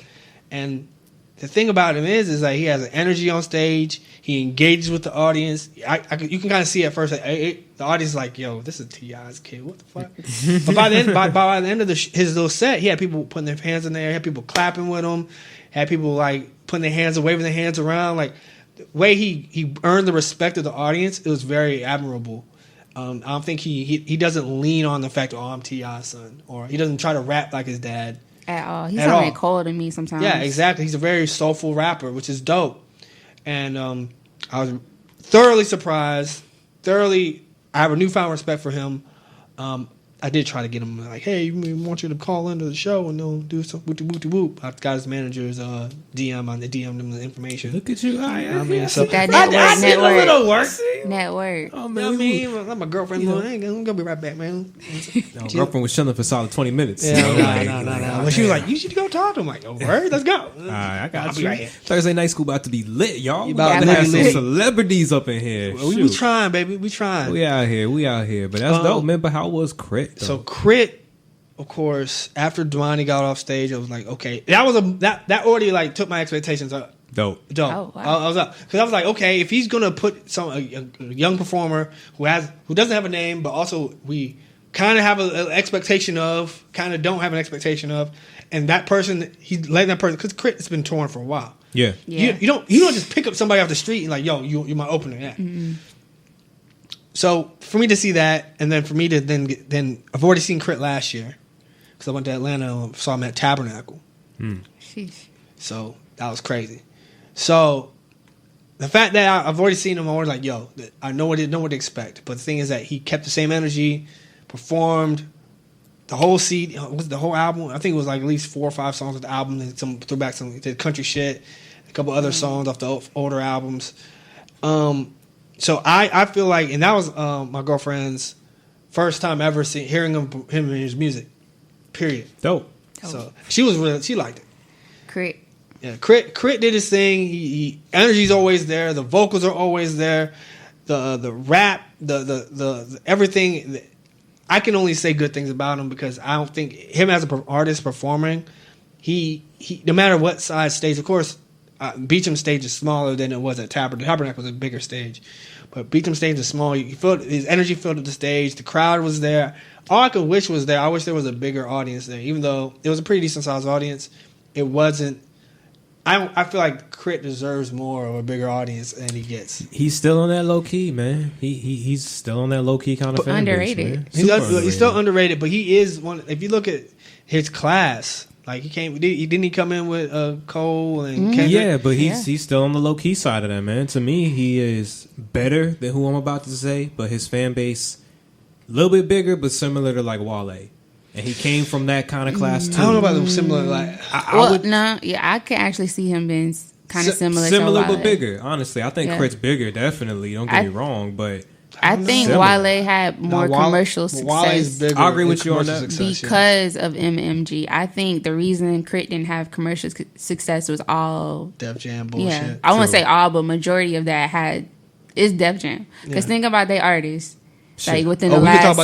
And the thing about him is like he has an energy on stage. He engages with the audience. You can kind of see at first the audience is like, yo, this is T.I.'s kid. What the fuck? But by the end of his little set, he had people putting their hands in there. He had people clapping with him. Had people like putting their hands and waving their hands around. Like the way he earned the respect of the audience, it was very admirable. I don't think he doesn't lean on the fact, I'm T.I.'s son, or he doesn't try to rap like his dad at all. He's only cold to me sometimes. Yeah, exactly. He's a very soulful rapper, which is dope. And I was thoroughly surprised. I have a newfound respect for him. I did try to get him like, hey, we want you to call into the show and do some whoop. I got his manager's DM on the DM them the information. Look at you, so that network. Oh man, I'm my girlfriend. I'm gonna be right back, man. Girlfriend was chilling for solid 20 minutes. Yeah, no. Well, she was like, you should go talk to him. I'm like, word, let's go. All right, I got I'll you. be right here. Thursday night school about to be lit, y'all. We about to be have some lit. celebrities up in here. We trying, baby. We trying. We out here. But that's dope, man. But how was Crit? Though? So Crit, of course, after Damani got off stage, I was like, okay, that already like took my expectations up. Dope. Oh, wow. I was up because I was like, okay, if he's gonna put a young performer who doesn't have a name, but also we kind of have an expectation of, kind of don't have an expectation of, and that person, he's letting that person, because Crit has been touring for a while. Yeah. You don't just pick up somebody off the street and like, yo, you're my opener. Yeah. Mm-hmm. So for me to see that, and then for me to then I've already seen Crit last year because I went to Atlanta and saw him at Tabernacle. Sheesh. So that was crazy. So the fact that I've already seen him, I'm always like, yo, I know what to expect. But the thing is that he kept the same energy, performed the whole CD, was the whole album. I think it was like at least 4 or 5 songs of the album, and some threw back some did country shit, a couple other songs off the older albums. So I feel like, and that was my girlfriend's first time ever hearing him and his music. Period. Dope. So she liked it. Crit. Yeah, Crit did his thing. He energy's always there. The vocals are always there. The rap, the everything. I can only say good things about him because I don't think him as an artist performing. He no matter what size stage, of course, Beecham stage is smaller than it was at Tabernacle. Tabernacle was a bigger stage, but Beecham stage is small. You felt his energy filled up the stage. The crowd was there. All I could wish was there. I wish there was a bigger audience there, even though it was a pretty decent sized audience. It wasn't. I feel like Crit deserves more of a bigger audience than he gets. He's still on that low key, man. He's still on that low key kind of fan underrated. base, man. He's still underrated, but he is one. If you look at his class, like he come in with Cole and Kendrick? Yeah, but he's still on the low key side of that, man. To me, he is better than who I'm about to say, but his fan base a little bit bigger, but similar to like Wale. And he came from that kind of class too. I don't know about them similar. Like, I can actually see him being kind of similar to Wale. But bigger. Honestly, I think Crit's bigger. Definitely, don't get me wrong, but I think Wale had more commercial success. Bigger. I agree with you on that because of MMG. I think the reason Crit didn't have commercial success was all Def Jam bullshit. Yeah, I won't say all, but majority of that is Def Jam. Because think about their artists. Like within the last, we can talk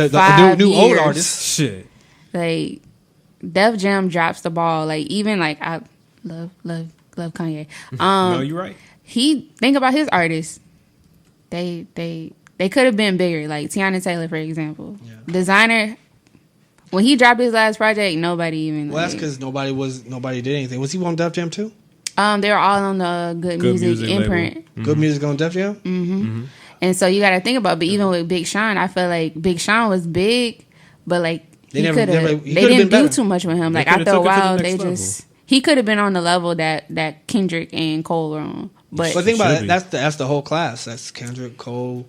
about the new old artists. Shit, like Def Jam drops the ball. Like even like I love Kanye. No, you're right. Think about his artists. They could have been bigger. Like Tiana Taylor, for example. Yeah. Designer. When he dropped his last project, nobody even. Well, that's because nobody did anything. Was he on Def Jam too? They were all on the Good Music imprint. Mm-hmm. Good Music on Def Jam. Mm-hmm. And so you got to think about, but even with Big Sean, I feel like Big Sean was big, but like they didn't do too much with him. Like after a while, he could have been on the level that Kendrick and Cole were on. But think about it, that's the whole class. That's Kendrick, Cole,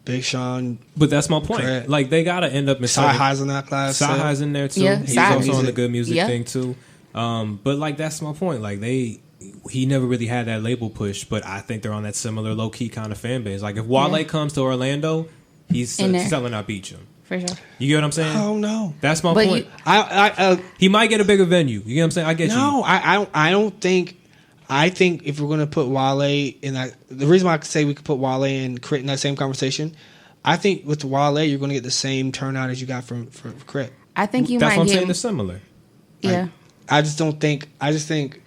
Big Sean. But that's my point. Craig. Like they gotta end up. Sci-Hi's in that class. Sci-Hi's in there too. Yeah, he's also on the Good Music thing too. But like that's my point. Like he never really had that label push, but I think they're on that similar low key kind of fan base. Like if Wale comes to Orlando, he's selling out Beecham. For sure. You get what I'm saying? Oh no, that's my point. He might get a bigger venue. You get what I'm saying? I get you. No, I don't think. I think if we're gonna put Wale in that, the reason why I say we could put Wale and Crit in that same conversation, I think with Wale you're gonna get the same turnout as you got from Crit. I think that's what I'm saying. They're similar. Yeah. Like, I just think.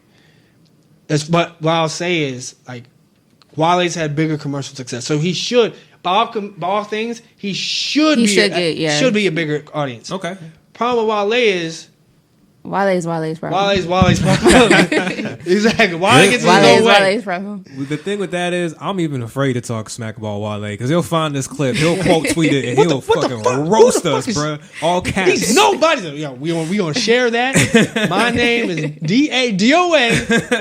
But what I'll say is, like, Wale's had bigger commercial success, so he should, by all things, he should be a bigger audience. Okay. Problem with Wale is Wale's problem. Wale's problem. Exactly. Wale gets his own way. Wale's problem. The thing with that is, I'm even afraid to talk smack about Wale because he'll find this clip, he'll quote tweet it, and he'll fucking roast us, bro. All caps. He's nobody. Yo, we gonna share that. My name is DADOA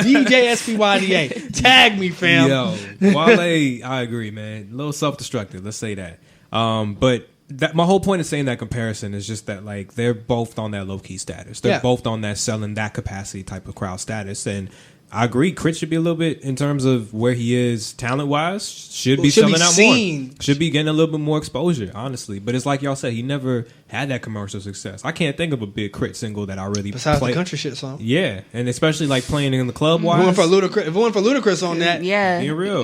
DJSPYDA. Tag me, fam. Yo, Wale, I agree, man. A little self-destructive. Let's say that. But. My whole point of saying that comparison is just that like they're both on that low key status. They're both on that selling that capacity type of crowd status. And I agree, Crit should be a little bit in terms of where he is talent wise. Should be selling out more. Should be getting a little bit more exposure, honestly. But it's like y'all said, he never had that commercial success. I can't think of a big Crit single that I really besides the country shit song. Yeah, and especially like playing in the club wise. If it went for Ludacris on that, being real.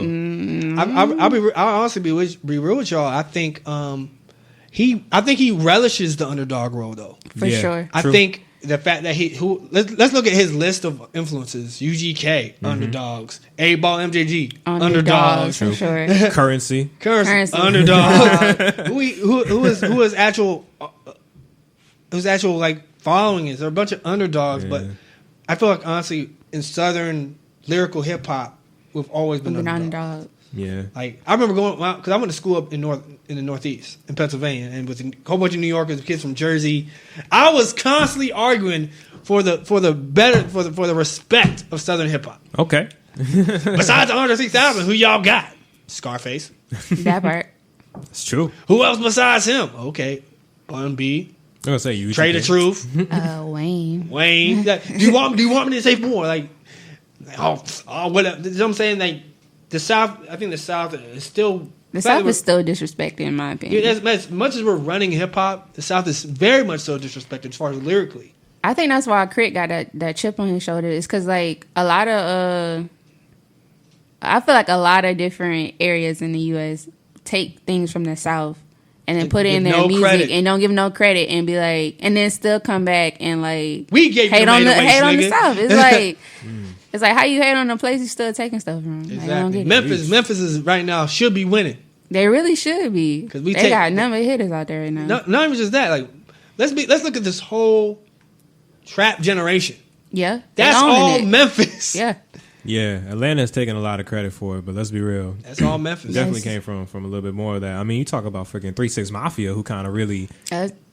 I'll honestly be real with y'all. I think. I think he relishes the underdog role, though. For sure. I think the fact that let's look at his list of influences: UGK, underdogs; A-Ball, MJG, underdogs. For sure. Currency, underdog. whose actual like following is? There are a bunch of underdogs, but I feel like honestly, in Southern lyrical hip hop, we've always been underdogs. Yeah, like I remember going because I went to school up in the Northeast in Pennsylvania, and with a whole bunch of New Yorkers, kids from Jersey. I was constantly arguing for the respect of Southern hip hop. Okay, Besides Andre 6000, who y'all got? Scarface. That part. It's true. Who else besides him? Okay, Bun B. I'm gonna say you. Trey the Truth. Wayne. Wayne. Do you want me to say more? Like what? You know what I'm saying? Like the South. I think the South is still. The South is still disrespected, in my opinion. As much as we're running hip hop, the South is very much so disrespected as far as lyrically. I think that's why Crit got that chip on his shoulder. It's because like a lot of I feel like a lot of different areas in the U.S. take things from the South and then put it in their music credit. And don't give no credit and be like, and then still come back and like we gave hate on the South. It's like it's like how you hate on the place you still taking stuff from. Exactly. Like, Memphis is right now should be winning. They really should be because they got number of hitters out there right now. Not even just that. Like let's look at this whole trap generation. Yeah, that's all Memphis. Yeah. Yeah, Atlanta's taking a lot of credit for it, but let's be real. That's all Memphis. Definitely came from a little bit more of that. I mean, you talk about freaking 3-6 Mafia, who kind of really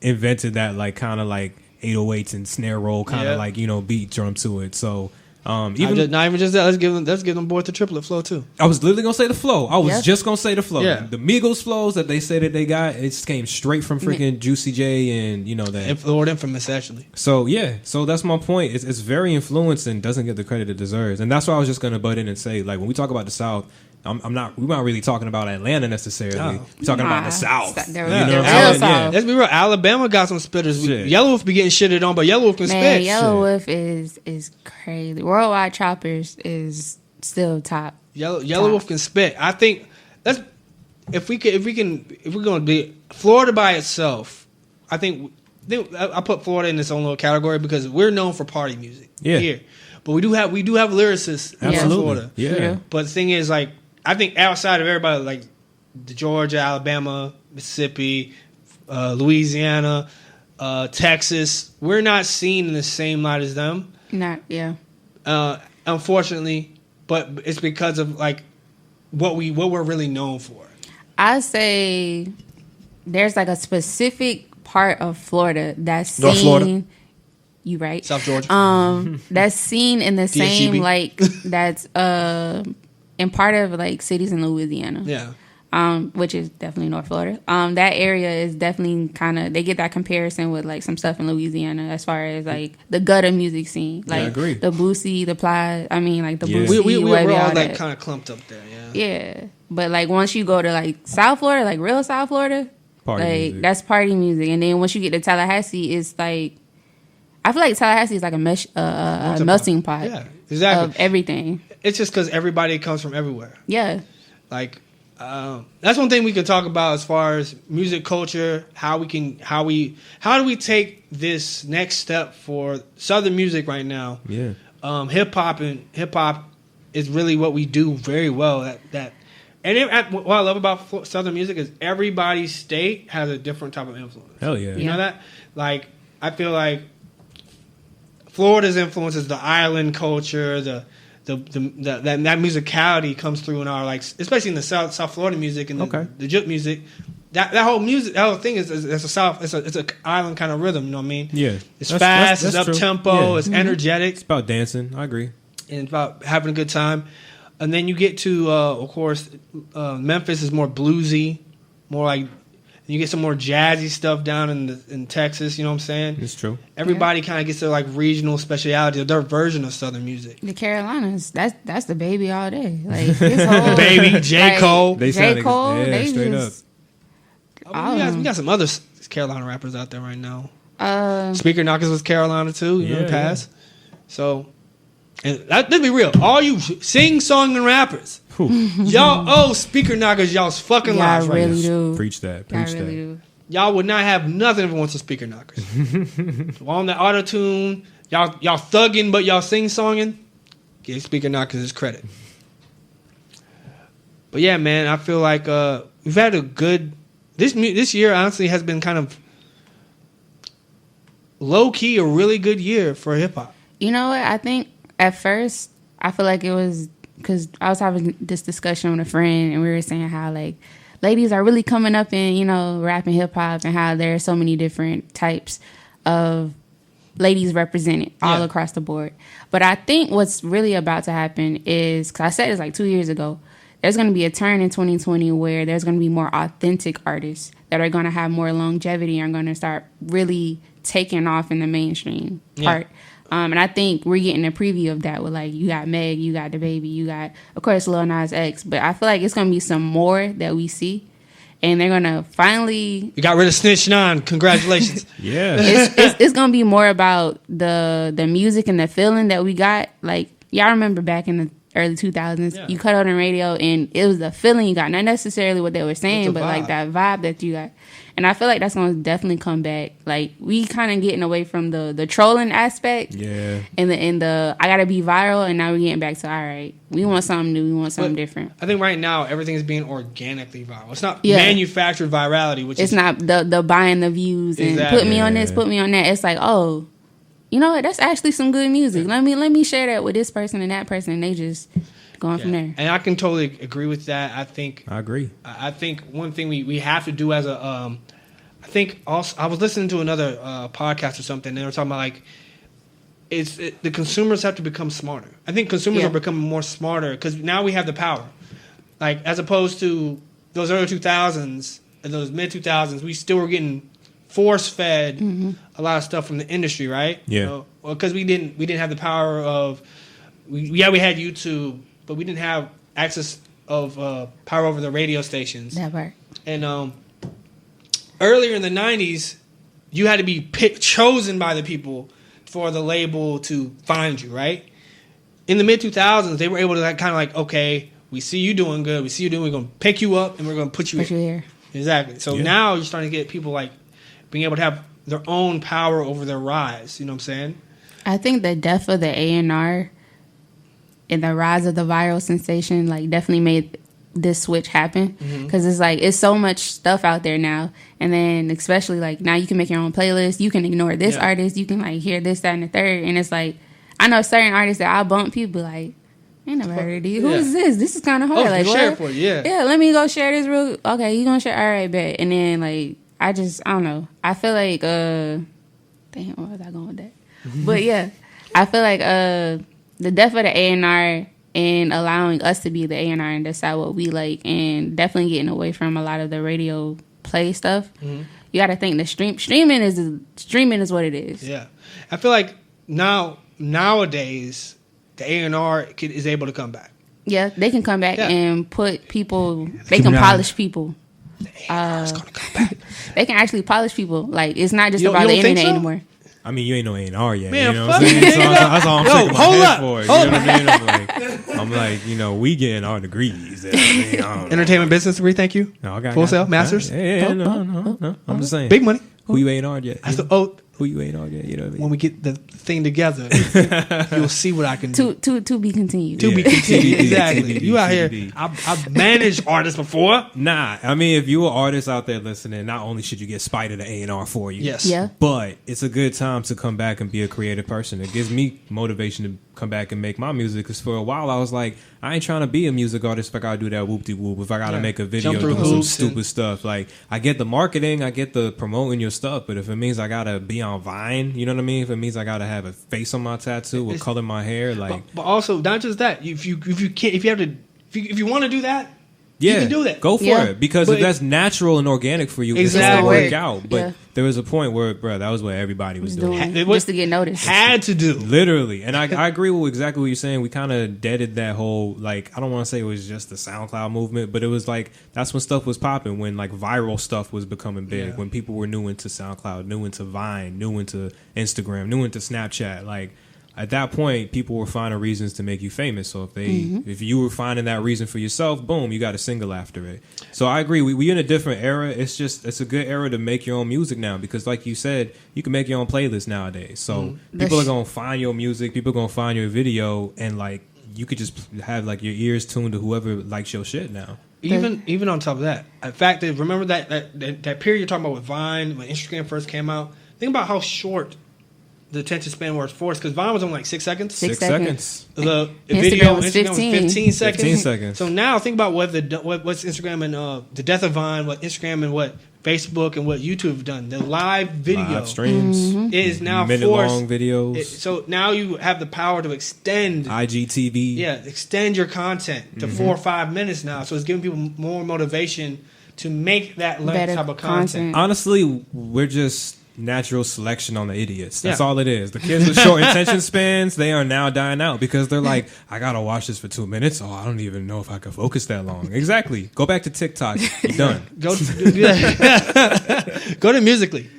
invented that, like, kind of like 808s and snare roll, kind of like, you know, beat drum to it. So, not even just that. Let's give them boys the triplet flow too. I was literally gonna say the flow. I was just gonna say the flow. Yeah. The Migos flows that they say that they got, it just came straight from freaking Juicy J and you know that. And Florida Infamous actually. So yeah, so that's my point. It's very influenced and doesn't get the credit it deserves. And that's why I was just gonna butt in and say, like, when we talk about the South, we're not really talking about Atlanta necessarily. No. We're talking about the South. Let's be real. Alabama got some spitters. Yellow be getting shitted on, but Yellow can spit. Yellow is crazy. Worldwide Choppers is still top. Yellow can spit. I think if we're going to be Florida by itself. I think I put Florida in its own little category because we're known for party music here, but we do have lyricists in Florida. Yeah. But the thing is, like, I think outside of everybody, like the Georgia, Alabama, Mississippi, Louisiana, Texas, we're not seen in the same light as them. Unfortunately, but it's because of like what we're really known for. I say there's like a specific part of Florida that's North seen. Florida. You right? South Georgia. That's seen in the same DSGB. like that's in part of like cities in Louisiana. Yeah. Which is definitely North Florida. That area is definitely kind of, they get that comparison with like some stuff in Louisiana as far as like the gutter music scene, like I agree. the Boosie, the Ply. I mean, like the Boosie. We're all like kind of clumped up there. Yeah, but like once you go to like South Florida, like real South Florida, party like music. That's party music. And then once you get to Tallahassee, it's like I feel like Tallahassee is like a melting pot. Yeah, exactly. Of everything. It's just because everybody comes from everywhere. Yeah, like. That's one thing we could talk about as far as music culture. How do we take this next step for Southern music right now? Yeah. Hip hop is really what we do very well. What I love about Southern music is everybody's state has a different type of influence. Hell yeah. You know that? Like I feel like Florida's influence is the island culture, that musicality comes through in our, like, especially in the South Florida music and the Jip music. That whole thing is it's an island kind of rhythm. You know what I mean? Yeah, it's fast, it's up tempo, it's energetic. It's about dancing. I agree, and it's about having a good time. And then you get to, of course, Memphis is more bluesy, more like. You get some more jazzy stuff down in Texas, you know what I'm saying? It's true. Everybody kind of gets their like regional speciality, their version of Southern music. The Carolinas, that's the baby all day. Like this whole baby, J. Cole. They straight just, up. We got some other Carolina rappers out there right now. Speaker Knockers was Carolina too, you know, in the past. So, and let's be real, all you sing-songing rappers. Y'all owe Speaker Knockers y'all's fucking lives right really now. Do. Preach that. Y'all would not have nothing if it wasn't Speaker Knockers. On the auto-tune, y'all thugging, but y'all sing-songing. Give Speaker Knockers his credit. But yeah, man, I feel like we've had a good... This year, honestly, has been kind of low-key a really good year for hip-hop. You know what? I think at first, I feel like it was... Because I was having this discussion with a friend, and we were saying how, like, ladies are really coming up in, you know, rap and hip-hop, and how there are so many different types of ladies represented all across the board. But I think what's really about to happen is, because I said this like 2 years ago, there's going to be a turn in 2020 where there's going to be more authentic artists that are going to have more longevity and are going to start really taking off in the mainstream part. And I think we're getting a preview of that with, like, you got Meg, you got DaBaby, you got, of course, Lil Nas X. But I feel like it's going to be some more that we see. And they're going to finally... You got rid of 6ix9ine. Congratulations. It's going to be more about the music and the feeling that we got. Like, y'all remember back in the early 2000s, you cut on the radio and it was the feeling you got. Not necessarily what they were saying, but like that vibe that you got. And I feel like that's going to definitely come back. Like, we kind of getting away from the trolling aspect. Yeah. And the I got to be viral, and now we're getting back to, all right, we want something new. We want something different. I think right now, everything is being organically viral. It's not manufactured virality, which it's not the buying the views and put me on this, put me on that. It's like, oh, you know what? That's actually some good music. Let me share that with this person and that person, and they just going from there. And I can totally agree with that. I agree. I think one thing we have to do as a I think also I was listening to another podcast or something, and they were talking about, like, the consumers have to become smarter. I think consumers are becoming more smarter because now we have the power. Like, as opposed to those early 2000s and those mid 2000s, we still were getting force fed a lot of stuff from the industry, right? Yeah. Because we didn't have the power of we had YouTube, but we didn't have access of power over the radio stations. That part. And earlier in the 90s, you had to be chosen by the people for the label to find you, right? In the mid 2000s, they were able to kind of like, okay, we see you doing good, we're going to pick you up and we're going to put you here. Exactly. So now you're starting to get people like being able to have their own power over their rise. You know what I'm saying? I think the death of the A&R and the rise of the viral sensation, like, definitely made this switch happen, because it's like, it's so much stuff out there now, and then especially like now you can make your own playlist, you can ignore this artist, you can like hear this, that, and the third, and it's like, I know certain artists that I bump, people like, I ain't never heard of these. Who is this? This is kind of hard. Like, share it for you, let me go share this real. Okay, you gonna share? All right, bet. And then like, I don't know. I feel like damn, where was I going with that? But yeah, I feel like the death of the A&R and allowing us to be the A&R and decide what we like, and definitely getting away from a lot of the radio play stuff. You got to think the streaming is what it is. Yeah, I feel like nowadays the A&R is able to come back. Yeah, they can come back and put people. They can polish people. The A&R is gonna come back. They can actually polish people. Like, it's not just about the internet anymore. I mean, you ain't no A&R yet. Man, you know what I'm saying? So that's all I'm shaking my head for. You know what I mean? I'm like, you know, we getting our degrees. Entertainment business degree, thank you. No, I got full sale, masters. No. I'm just saying. Big money. Who you A&R yet? That's the oath. Who you A&R yet? You know what I mean? When we get the thing together, you'll see what I can do. To be continued. To be continued. Exactly. You out here. I've managed artists before. Nah, I mean, if you're an artist out there listening, not only should you get Spider the A&R for you, yes, but it's a good time to come back and be a creative person. It gives me motivation to come back and make my music, because for a while I was like, I ain't trying to be a music artist if I gotta do that whoop-de-whoop, if I gotta make a video doing some stupid stuff. Like, I get the marketing, I get the promoting your stuff, but if it means I gotta be on Vine, you know what I mean? If it means I gotta have a face on my tattoo or color my hair, like, but also not just that. If you want to do that, you can do that. Go for it, because if that's natural and organic for you, it's gonna work out. But there was a point where, bro, that was what everybody was doing. Just to get noticed. Had to do. Literally. And I agree with exactly what you're saying. We kind of deaded that whole, like, I don't want to say it was just the SoundCloud movement, but it was like, that's when stuff was popping, when like viral stuff was becoming big, when people were new into SoundCloud, new into Vine, new into Instagram, new into Snapchat. Like, at that point, people were finding reasons to make you famous. So if you were finding that reason for yourself, boom, you got a single after it. So I agree. We in a different era. It's a good era to make your own music now, because like you said, you can make your own playlist nowadays. So people are going to find your music. People are going to find your video, and like, you could just have like your ears tuned to whoever likes your shit now. Even on top of that, in fact, remember that period you're talking about with Vine, when Instagram first came out? Think about how short the attention span was forced, because Vine was only like 6 seconds. 6 seconds. The Instagram video was Instagram 15 seconds. 15 seconds. So now think about what's Instagram and the death of Vine, what Instagram and what Facebook and what YouTube have done. The live video live streams is now minute-long videos. So now you have the power to extend IGTV. Yeah, extend your content to 4 or 5 minutes now. So it's giving people more motivation to make that type of content. Honestly, we're just natural selection on the idiots. That's all it is. The kids with short attention spans, they are now dying out because they're like, I gotta watch this for 2 minutes. Oh, I don't even know if I can focus that long. Exactly. Go back to TikTok. You're done. Go to Musically.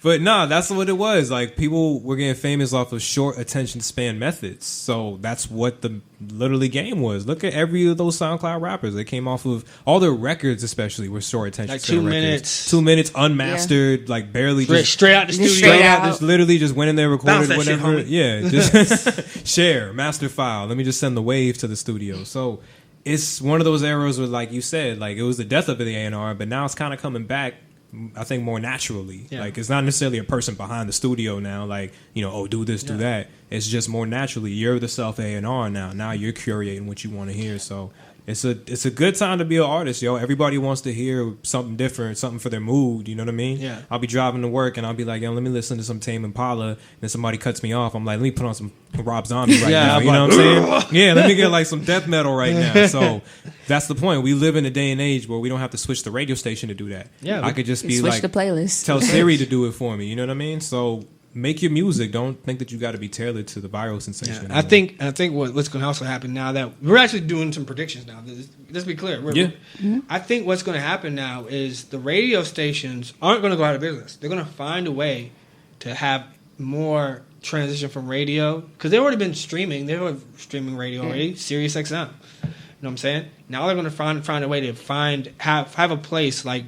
But nah, that's what it was. Like, people were getting famous off of short attention span methods. So that's what the literally game was. Look at every of those SoundCloud rappers. They came off of all their records, especially were short attention span 2 records. minutes. 2 minutes, unmastered, like barely straight out the studio. Straight out. Just literally just went in there, recorded whatever. Shit, yeah, just share, master file. Let me just send the wave to the studio. So it's one of those eras where, like you said, like it was the death of the A&R, but now it's kind of coming back. I think more naturally. Yeah. Like, it's not necessarily a person behind the studio now, like, oh, do this, do that. It's just more naturally. You're the self A&R now. Now you're curating what you want to hear. So it's a good time to be an artist, yo. Everybody wants to hear something different, something for their mood. You know what I mean? Yeah. I'll be driving to work and I'll be like, yo, let me listen to some Tame Impala. And then somebody cuts me off. I'm like, let me put on some Rob Zombie right now. You know what I'm saying? Yeah, let me get like some death metal right now. So that's the point. We live in a day and age where we don't have to switch the radio station to do that. Yeah, I could just be switch like, the playlist. Tell Siri to do it for me. You know what I mean? So make your music. Don't think that you got to be tailored to the viral sensation. Yeah, I think what's going to also happen now that we're actually doing some predictions now. Let's be clear. I think what's going to happen now is the radio stations aren't going to go out of business. They're going to find a way to have more transition from radio because they've already been streaming. They were streaming radio already. Sirius XM. You know what I'm saying? Now they're going to find a way to have a place like.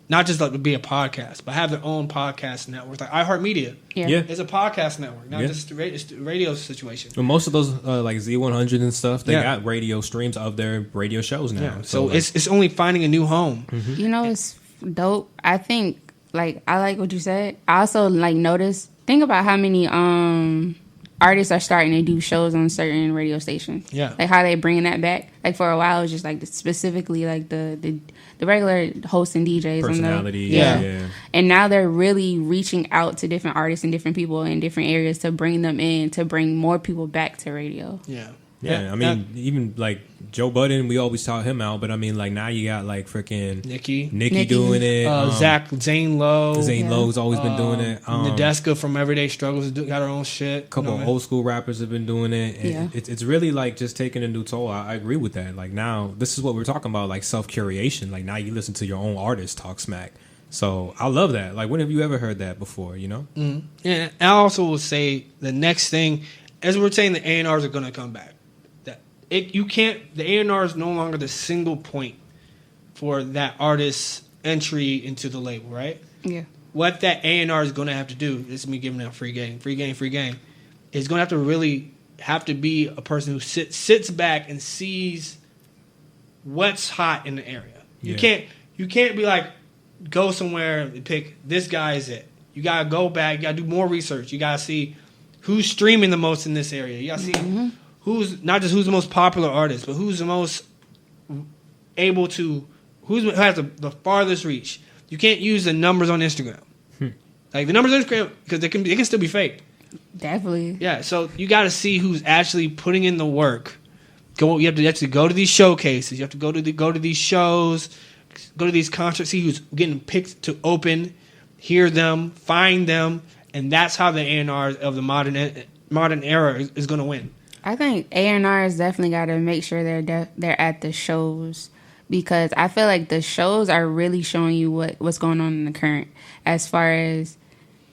Not just like to be a podcast, but have their own podcast network. Like iHeartMedia is a podcast network, not just a radio situation. Well, most of those like Z100 and stuff, they got radio streams of their radio shows now. Yeah. So it's only finding a new home. Mm-hmm. You know, it's dope. I think, like, I like what you said. I also, like, think about how many artists are starting to do shows on certain radio stations. Yeah. Like, how they bringing that back. Like, for a while, it was just, like, specifically, like, the regular hosts and DJs. Personality. Yeah. And now they're really reaching out to different artists and different people in different areas to bring them in, to bring more people back to radio. Yeah, I mean, even like Joe Budden, we always taught him out, but I mean, like now you got like freaking Nikki doing it. Zane Lowe. Zane Lowe's always been doing it. Nadeska from Everyday Struggles got her own shit. A couple of old school rappers have been doing it. And it's really like just taking a new toll. I agree with that. Like now, this is what we're talking about, like self-curation. Like now you listen to your own artist talk smack. So I love that. Like when have you ever heard that before, you know? Mm-hmm. And I also will say the next thing, as we're saying, the A&Rs are going to come back. The A&R is no longer the single point for that artist's entry into the label, right? Yeah. What that A&R is going to have to do, this is me giving out free game, is going to have to be a person who sits back and sees what's hot in the area. Yeah. You can't be like, go somewhere and pick, this guy is it. You got to go back, you got to do more research. You got to see who's streaming the most in this area. You got to see who's the most popular artist, but who's the most able to, who has the farthest reach. You can't use the numbers on Instagram. Like the numbers on Instagram, because they can still be fake. Definitely. Yeah, so you got to see who's actually putting in the work. You have to actually go to these showcases. You have to go to these shows, go to these concerts, see who's getting picked to open, hear them, find them, and that's how the A&R of the modern era is going to win. I think A&Rs definitely got to make sure they're at the shows, because I feel like the shows are really showing you what's going on in the current as far as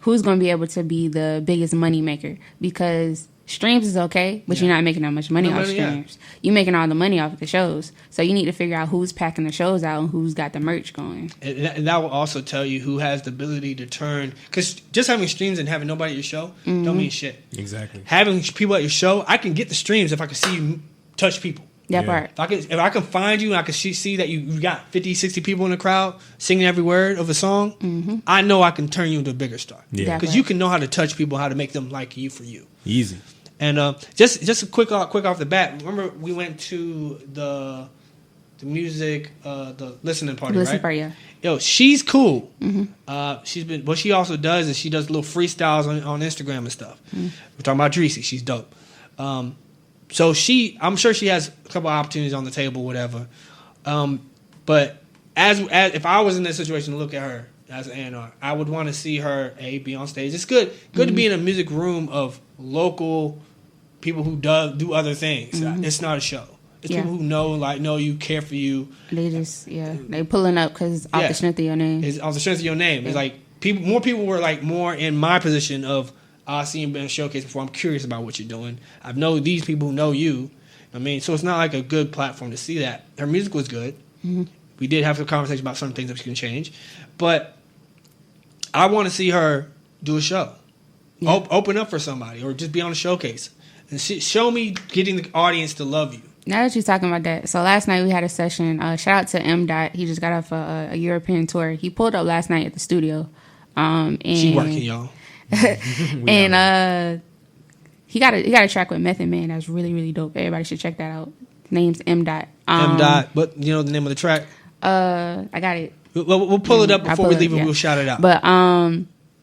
who's going to be able to be the biggest money maker. Because streams is okay, but you're not making that much money off streams. You're making all the money off of the shows. So you need to figure out who's packing the shows out and who's got the merch going. And that will also tell you who has the ability to turn. Because just having streams and having nobody at your show don't mean shit. Exactly. Having people at your show, I can get the streams if I can see you touch people. That part. If I can find you and I can see that you got 50, 60 people in the crowd singing every word of a song, I know I can turn you into a bigger star. Yeah. Because you can know how to touch people, how to make them like you for you. Easy. And just a quick off the bat, remember we went to the music, the listening party, Listening right? party, yeah. Yo, she's cool. Mm-hmm. What she also does is she does little freestyles on Instagram and stuff. Mm-hmm. We're talking about Dreesy. She's dope. So I'm sure she has a couple opportunities on the table, whatever. But as if I was in that situation to look at her as an A&R, I would want to see her be on stage. It's good to be in a music room of local people who do other things. It's not a show. It's people who know you, care for you. They just they pulling up because off the strength of your name. It's off the strength of your name. It's like more people were like more in my position of I seen you in a showcase before. I'm curious about what you're doing. I know these people who know you. I mean, so it's not like a good platform to see that. Her music was good. Mm-hmm. We did have a conversation about some things that she can change, but I want to see her do a show, open up for somebody, or just be on a showcase and show me getting the audience to love you. Now that you're talking about that, so last night we had a session. Shout out to M. He just got off a European tour. He pulled up last night at the studio. And she working, y'all. And he got a track with Method Man that's really, really dope. Everybody should check that out. His name's M. But you know the name of the track? I got it. We'll pull it up before we leave and we'll shout it out. But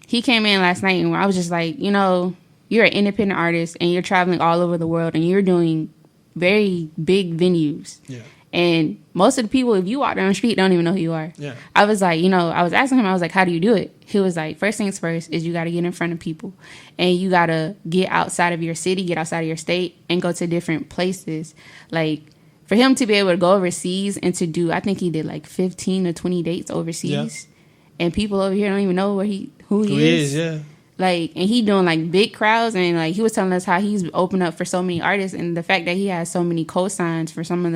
he came in last night and I was just like, you're an independent artist and you're traveling all over the world and you're doing very big venues. Yeah. And most of the people, if you walk down the street, don't even know who you are. Yeah. I was like, I was asking him, I was like, how do you do it? He was like, first things first is you got to get in front of people. And you got to get outside of your city, get outside of your state, and go to different places. Like, for him to be able to go overseas and to do, I think he did like 15 or 20 dates overseas. Yeah. And people over here don't even know who he is. Yeah. Like, and he doing like big crowds, and like he was telling us how he's opened up for so many artists, and the fact that he has so many co-signs for some of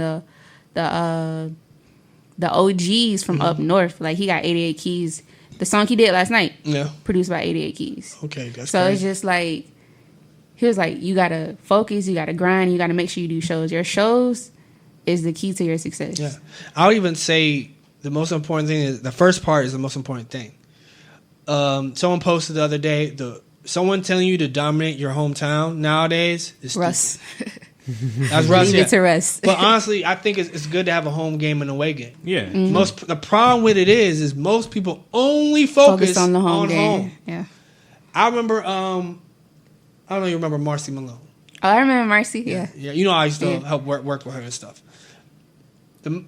the OGs from up north. Like he got 88 Keys. The song he did last night, produced by 88 Keys. Okay, that's so crazy. It's just like he was like, you gotta focus, you gotta grind, you gotta make sure you do shows. Your shows is the key to your success. Yeah, I would even say the most important thing is the first part is the most important thing. Someone posted the other day, someone telling you to dominate your hometown nowadays is Russ. That's Russ. Leave it to Russ. But honestly, I think it's good to have a home game and an away game. Yeah. Mm-hmm. The problem with it is most people only focus on the home game. Yeah. I remember. I don't know. You remember Marcy Malone? Oh, I remember Marcy. Yeah. Yeah. I used to help work with her and stuff. The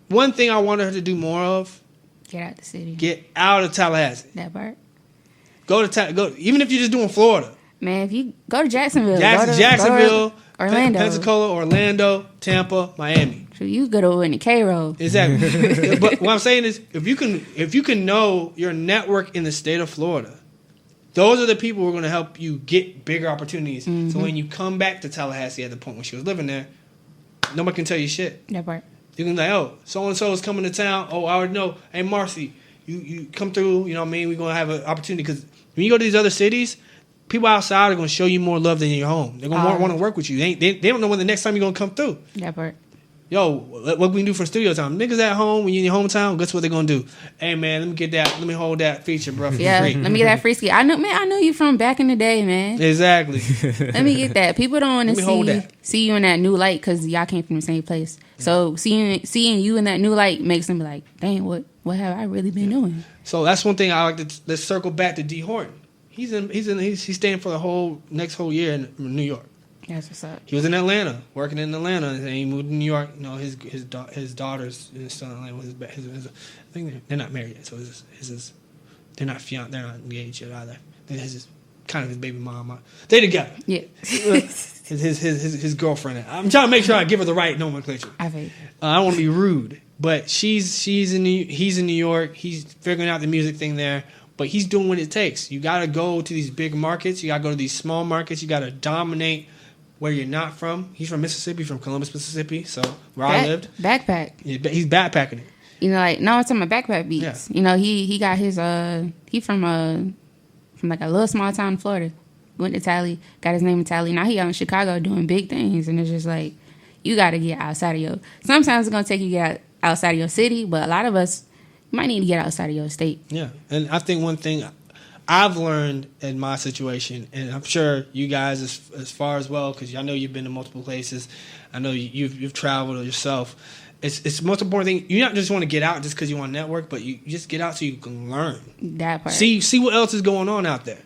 one thing I wanted her to do more of. Get out the city. Get out of Tallahassee. That part. Go even if you're just doing Florida. Man, if you go to Jacksonville. Jacksonville, Orlando. Pensacola, Orlando, Tampa, Miami. So you go to in the K-Roll. Exactly. But what I'm saying is, if you can know your network in the state of Florida, those are the people who are going to help you get bigger opportunities. Mm-hmm. So when you come back to Tallahassee at the point when she was living there, nobody can tell you shit. That part. You can be like, oh, so-and-so is coming to town. Oh, I already know. Hey, Marcy, you come through. You know what I mean? We're going to have an opportunity. Because when you go to these other cities, people outside are going to show you more love than in your home. They're going to want to work with you. They don't know when the next time you're going to come through. That part. Yo, what we can do for studio time? Niggas at home, when you're in your hometown, guess what they're going to do? Hey, man, let me hold that feature, bro, for free. Let me get that free ski. I know you from back in the day, man. Exactly. Let me get that. People don't want to see you in that new light because y'all came from the same place. So seeing you in that new light makes them be like, dang, what have I really been doing? So that's one thing I like to let's circle back to D Horton. He's staying for the next whole year in New York. That's what's up. He was in Atlanta, working in Atlanta, and he moved to New York. You know, his daughters still in Atlanta. I think they're not married yet, so they're not engaged yet either. His kind of his baby mama. They together. Yeah. his girlfriend. I'm trying to make sure I give her the right nomenclature. I don't want to be rude, but he's in New York. He's figuring out the music thing there. But he's doing what it takes. You got to go to these big markets. You got to go to these small markets. You got to dominate where you're not from. He's from Mississippi, from Columbus, Mississippi. So where I lived. Backpack. Yeah, he's backpacking it. I'm talking about backpack beats. Yeah. He got his he from like a little small town in Florida. Went to Tally, got his name in Tally. Now he out in Chicago doing big things, and it's just like you got to get outside of your. Sometimes it's gonna take you to get outside of your city, but a lot of us. You might need to get outside of your state. Yeah, and I think one thing I've learned in my situation, and I'm sure you guys as far as well, because I know you've been to multiple places. I know you've traveled yourself, it's the most important thing. You not just want to get out just because you want to network, but you just get out so you can learn. That part. See what else is going on out there.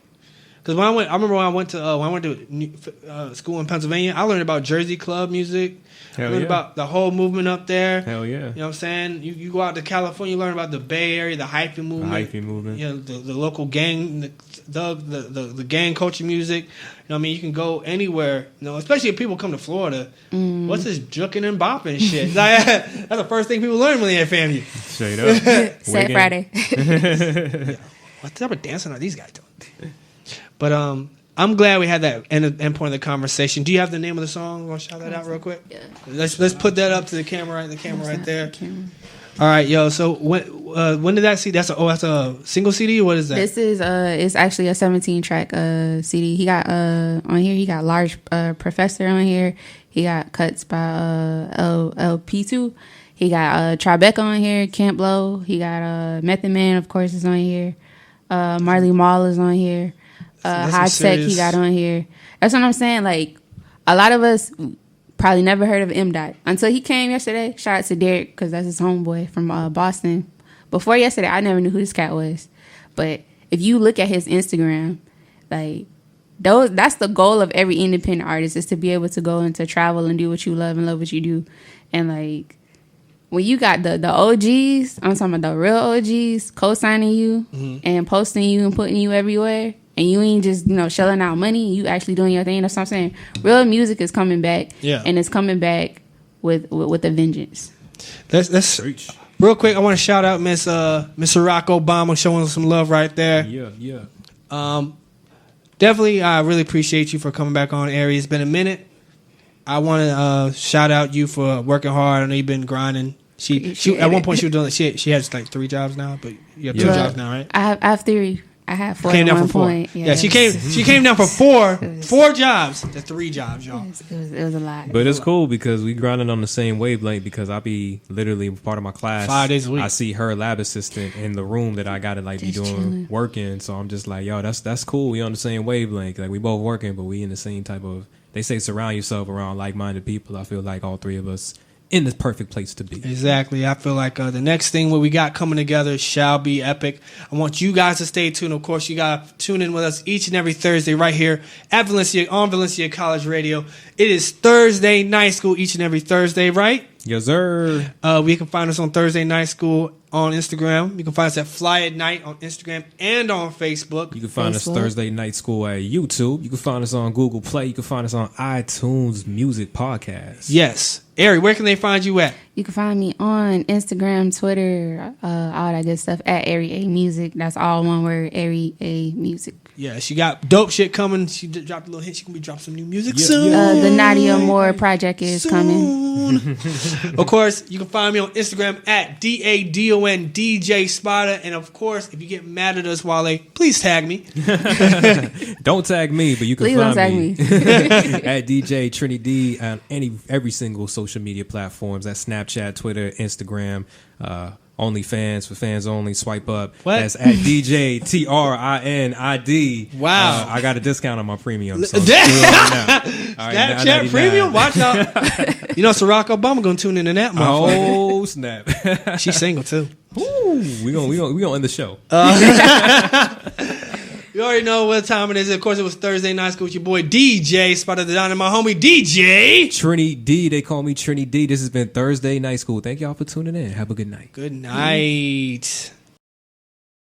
Because I remember when I went to school in Pennsylvania, I learned about Jersey club music. I learned about the whole movement up there. Hell yeah. You know what I'm saying? You go out to California, you learn about the Bay Area, the hyphy movement. You know, the local gang, the gang culture music. You know what I mean? You can go anywhere. You know, especially if people come to Florida. What's this juking and bopping shit? Like, that's the first thing people learn when they have family. Straight up. Set Friday. Yeah. What type of dancing are these guys doing? But I'm glad we had that end point of the conversation. Do you have the name of the song? Want to shout that out real quick? Yeah. Let's put that up to the camera. The camera right there. All right, yo. So when did that CD? That's a single CD. Or what is that? This is it's actually a 17 track CD. He got on here. He got Large Professor on here. He got cuts by LP2. He got Tribeca on here. Camp Blow. He got Method Man, of course, is on here. Marley Marl is on here. High Tech he got on here. That's what I'm saying. Like, a lot of us probably never heard of M. Dot until he came yesterday. Shout out to Derek, because that's his homeboy from Boston. Before yesterday, I never knew who this cat was. But if you look at his Instagram, like, that's the goal of every independent artist, is to be able to go and to travel and do what you love and love what you do. And like, when you got the OGs, I'm talking about the real OGs, co-signing you and posting you and putting you everywhere, and you ain't just, shelling out money, you actually doing your thing. That's what I'm saying. Real music is coming back, and it's coming back with a vengeance. That's real quick. I want to shout out Miss Barack Obama, showing us some love right there. Yeah. Definitely, I really appreciate you for coming back on, Ari. It's been a minute. I want to shout out you for working hard. I know you've been grinding. She at one point she was doing she has like 3 jobs now, but you have 2 jobs now, right? I have 3. I had 4 came at down one from 4. point. Yeah, she came down from 4 jobs to 3 jobs, y'all. It was a lot. But it's cool because we grinding on the same wavelength, because I be literally part of my class 5 days a week. I see her lab assistant in the room that I gotta like be doing working. So I'm just like, yo, that's cool. We on the same wavelength. Like, we both working, but we in the same type of, they say surround yourself around like-minded people. I feel like all 3 of us in the perfect place to be. Exactly. I feel like the next thing what we got coming together shall be epic. I want you guys to stay tuned. Of course, you got to tune in with us each and every Thursday right here at Valencia College Radio. It is Thursday Night School each and every Thursday, right? Yes, sir. We can find us on Thursday Night School on Instagram. You can find us at Fly at Night on Instagram and on Facebook. You can find us Thursday Night School at YouTube. You can find us on Google Play. You can find us on iTunes Music Podcast. Yes. Ari, where can they find you at? You can find me on Instagram, Twitter, all that good stuff at Ari A Music. That's all one word, Ari A Music. Yeah, she got dope shit coming. She dropped a little hint. She gonna be dropping some new music soon. The Nadia Moore project is coming. Of course, you can find me on Instagram at DADON DJ Spider. And of course, if you get mad at us, Wale, please tag me. Don't tag me, but you can please find me at DJ Trini D on every single social media platforms. That's Snapchat, Twitter, Instagram, OnlyFans for fans only. Swipe up. What? That's at DJ TRINID. Wow. I got a discount on my premium. So Snapchat premium? Watch out. You know, Barack Obama gonna tune into that motherfucker. Oh, snap. She's single too. Ooh, we gonna end the show. You already know what time it is. Of course, it was Thursday Night School with your boy DJ Spider the Don and my homie DJ Trini D. They call me Trini D. This has been Thursday Night School. Thank y'all for tuning in. Have a good night. Good night.